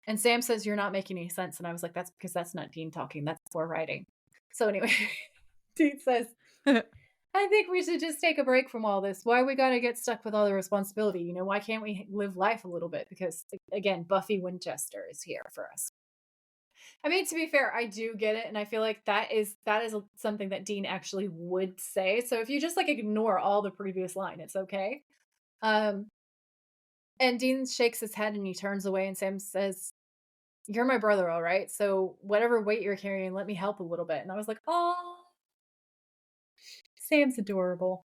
And Sam says, "You're not making any sense." And I was like, "That's because that's not Dean talking. That's poor writing." So anyway, Dean says, "I think we should just take a break from all this. Why we gotta get stuck with all the responsibility? Why can't we live life a little bit?" Because again, Buffy Winchester is here for us. I mean, to be fair, I do get it, and I feel like that is something that Dean actually would say. So if you just like ignore all the previous line, it's okay. Um, and Dean shakes his head and he turns away, and Sam says, "You're my brother, all right? So whatever weight you're carrying, let me help a little bit." And I was like, "Oh, Sam's adorable."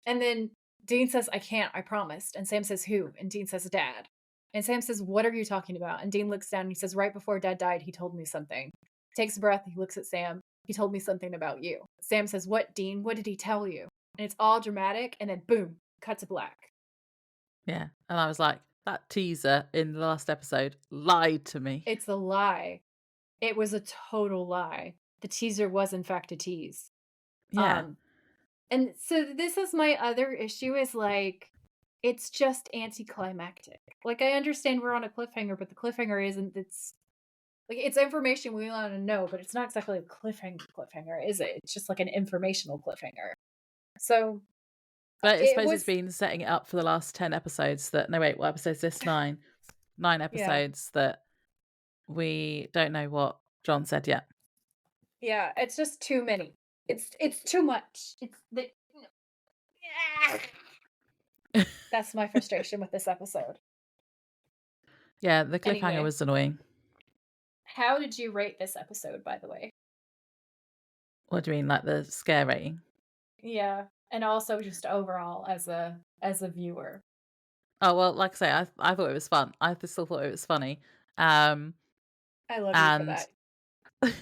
And then Dean says, "I can't, I promised." And Sam says, "Who?" And Dean says, "Dad." And Sam says, "What are you talking about?" And Dean looks down and he says, "Right before Dad died, he told me something." Takes a breath, he looks at Sam. "He told me something about you." Sam says, "What, Dean? What did he tell you?" And it's all dramatic, and then boom, cut to black. Yeah. And I was like, that teaser in the last episode lied to me. It's a lie. It was a total lie. The teaser was in fact a tease. Yeah. Um, and so this is my other issue is like it's just anticlimactic. Like I understand we're on a cliffhanger, but the cliffhanger isn't it's like it's information we want to know, but it's not exactly a cliffhanger, is it? It's just like an informational cliffhanger. So But I it suppose it's was been setting it up for the last 10 episodes that, no, wait, what episode is this? Nine. Nine yeah. episodes that we don't know what John said yet. Yeah, it's just too many. It's too much. It's the That's my frustration with this episode. Yeah, the cliffhanger Anyway, was annoying. how did you rate this episode, by the way? What do you mean, like the scare rating? Yeah, and also just overall as a viewer. Oh, well, like I say, I thought it was fun. I still thought it was funny. I love you for And that.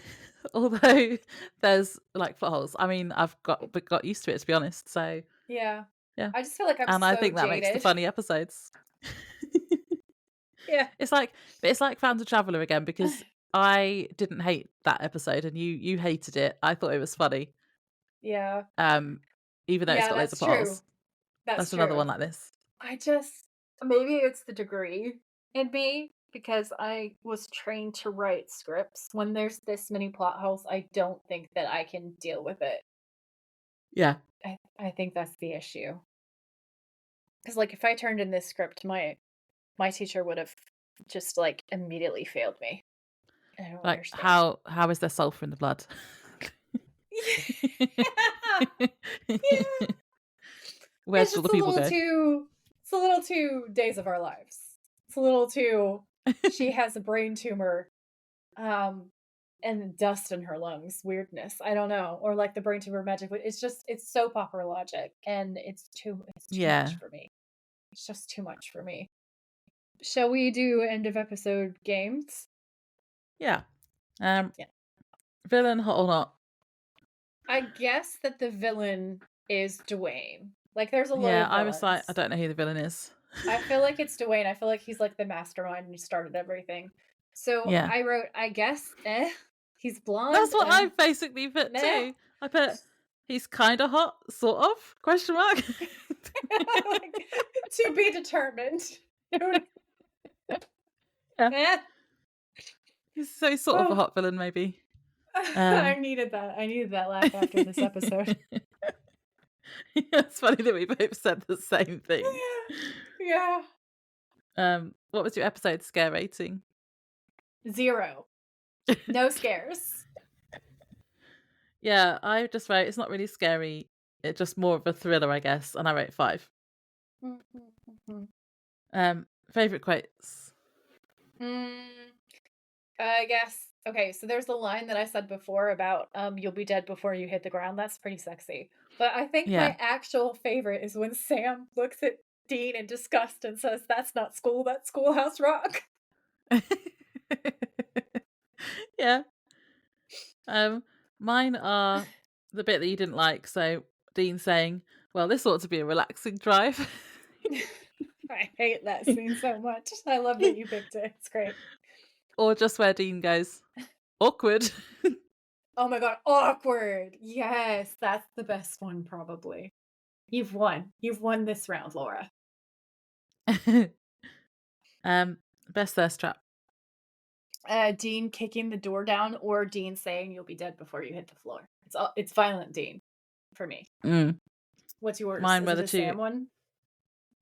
Although there's like plot holes. I mean, I've got used to it, to be honest. So Yeah. yeah, I just feel like I'm and I so think that makes the jaded. funny episodes. Yeah. It's like, but it's like Found a Traveler again because I didn't hate that episode and you hated it. I thought it was funny, Yeah. um, even though it's Yeah, got loads of that's plot true. holes. That's That's another true. one like this. I just maybe it's the degree in me because I was trained to write scripts. When there's this many plot holes, I don't think that I can deal with it. Yeah, I think that's the issue. Because like if I turned in this script, my teacher would have just like immediately failed me. I don't like understand. how is there sulphur in the blood? Yeah. Yeah. Where It's did all just the a people little go? too it's a little too Days of Our Lives. It's a little too she has a brain tumor, um, and dust in her lungs, weirdness. I don't know. Or like the brain tumor magic, but it's soap opera logic and it's too much Yeah, for me. It's just too much for me. Shall we do end of episode games? yeah. Um, Yeah. villain hot or not? I guess that the villain is Dwayne. Like there's a lot Yeah, of I was like, I villains. don't know who the villain is. I feel like it's Dwayne. I feel like he's like the mastermind and he started everything. So Yeah, I wrote, I guess, he's that's blonde, what I basically put meh. too. I put he's kind of hot, sort of? Question mark. Like, to be determined. Yeah, Eh. he's so sort of a Oh, hot villain, maybe. I Um, needed that. I needed that laugh after this episode. it's funny that we both said the same thing. Yeah. What was your episode scare rating? 0. No scares. Yeah, I just wrote it's not really scary. It's just more of a thriller, I guess, and I wrote 5. Favorite quotes. Mm, I guess. Okay, so there's a line that I said before about you'll be dead before you hit the ground. That's pretty sexy. But I think Yeah. my actual favorite is when Sam looks at Dean in disgust and says, "That's not school, that's Schoolhouse Rock." Yeah. Mine are the bit that you didn't like. So Dean saying, "Well, this ought to be a relaxing drive," I hate that scene so much. I love that you picked it. It's great. or just where Dean goes, "Awkward." Oh my god, awkward. Yes, that's the best one probably. You've won. You've won this round, Laura. um, best thirst trap. Dean kicking the door down or Dean saying you'll be dead before you hit the floor. It's violent Dean for me. Mm. What's yours? Mine Is were it the a two. Sam one?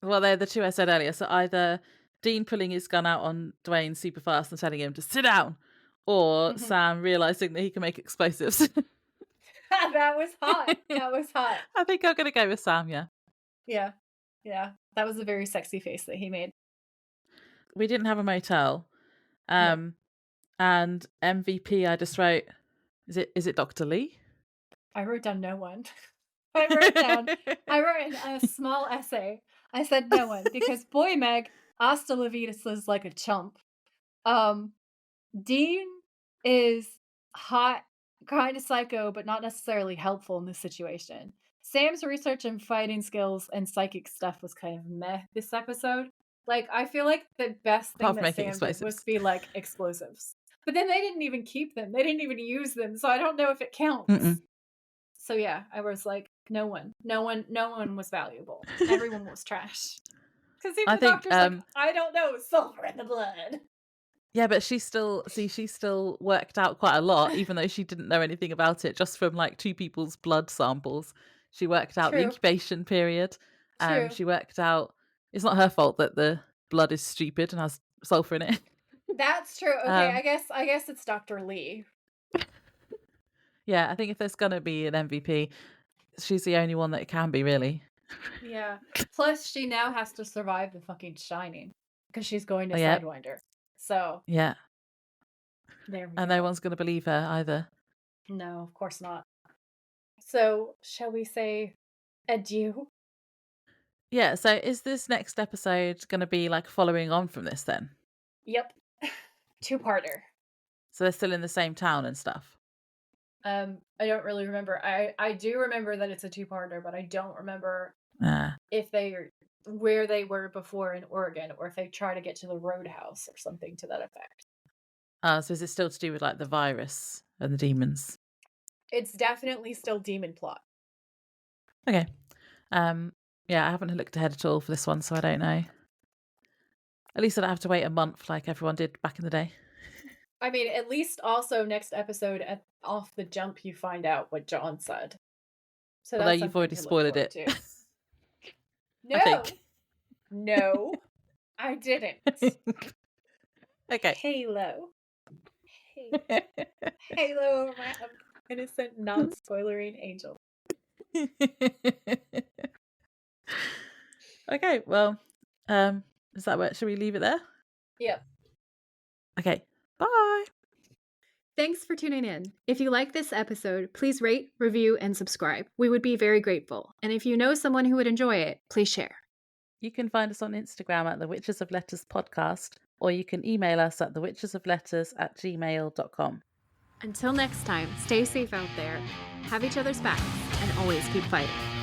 Well, they're the two I said earlier. So either Dean pulling his gun out on Dwayne super fast and telling him to sit down, or Mhm. Sam realizing that he can make explosives. That was hot. That was hot. I think I'm gonna go with Sam. Yeah, Yeah. Yeah. That was a very sexy face that he made. we didn't have a motel, No. and MVP. I just wrote, is it Dr. Lee? I wrote down no one. I wrote a small essay. I said no one because boy Meg, Asta Levitas is like a chump. Um Dean is hot, kind of psycho, but not necessarily helpful in this situation. Sam's research and fighting skills and psychic stuff was kind of meh this episode. Like, I feel like the best thing Apart from that making Sam did was explosives. be like explosives. But then they didn't even keep them. They didn't even use them. So I don't know if it counts. Mm-mm. So yeah, I was like, no one was valuable. Everyone was trash. Because even I the think, doctor's like, I don't know, sulfur in the blood. yeah, but she still worked out quite a lot, even though she didn't know anything about it, just from like 2 people's blood samples. She worked out the True. incubation period. True. She worked out it's not her fault that the blood is stupid and has sulfur in it. That's true. Okay, Um, I guess it's Dr. Lee. yeah, I think if there's gonna be an MVP, she's the only one that it can be, really. Yeah. Plus, she now has to survive the fucking Shining because she's going to Oh, yeah, Sidewinder. So yeah, there we and no go. one's gonna believe her either. No, of course not. So shall we say adieu? Yeah, so is this next episode gonna be like following on from this then? Yep. Two-parter. So they're still in the same town and stuff. I don't really remember. I do remember that it's a two-parter, but I don't remember Ah. if where they were before in Oregon, or if they try to get to the roadhouse or something to that effect. So is it still to do with like the virus and the demons? It's definitely still demon plot. Okay. Yeah, I haven't looked ahead at all for this one, so I don't know. At least I don't have to wait a month like everyone did back in the day. I mean, at least also next episode off the jump you find out what John said. So Although that's you've something already to look spoiled forward it. to. I think. No, I didn't. Okay. Halo. Halo over my innocent, non-spoilering angel. Okay, well, does that work? Should we leave it there? Yep. Okay, bye. Thanks for tuning in. If you like this episode, please rate, review, and subscribe. We would be very grateful. And if you know someone who would enjoy it, please share. You can find us on Instagram at the Witches of Letters podcast, or you can email us at thewitchesofletters@gmail.com. Until next time, stay safe out there, have each other's backs, and always keep fighting.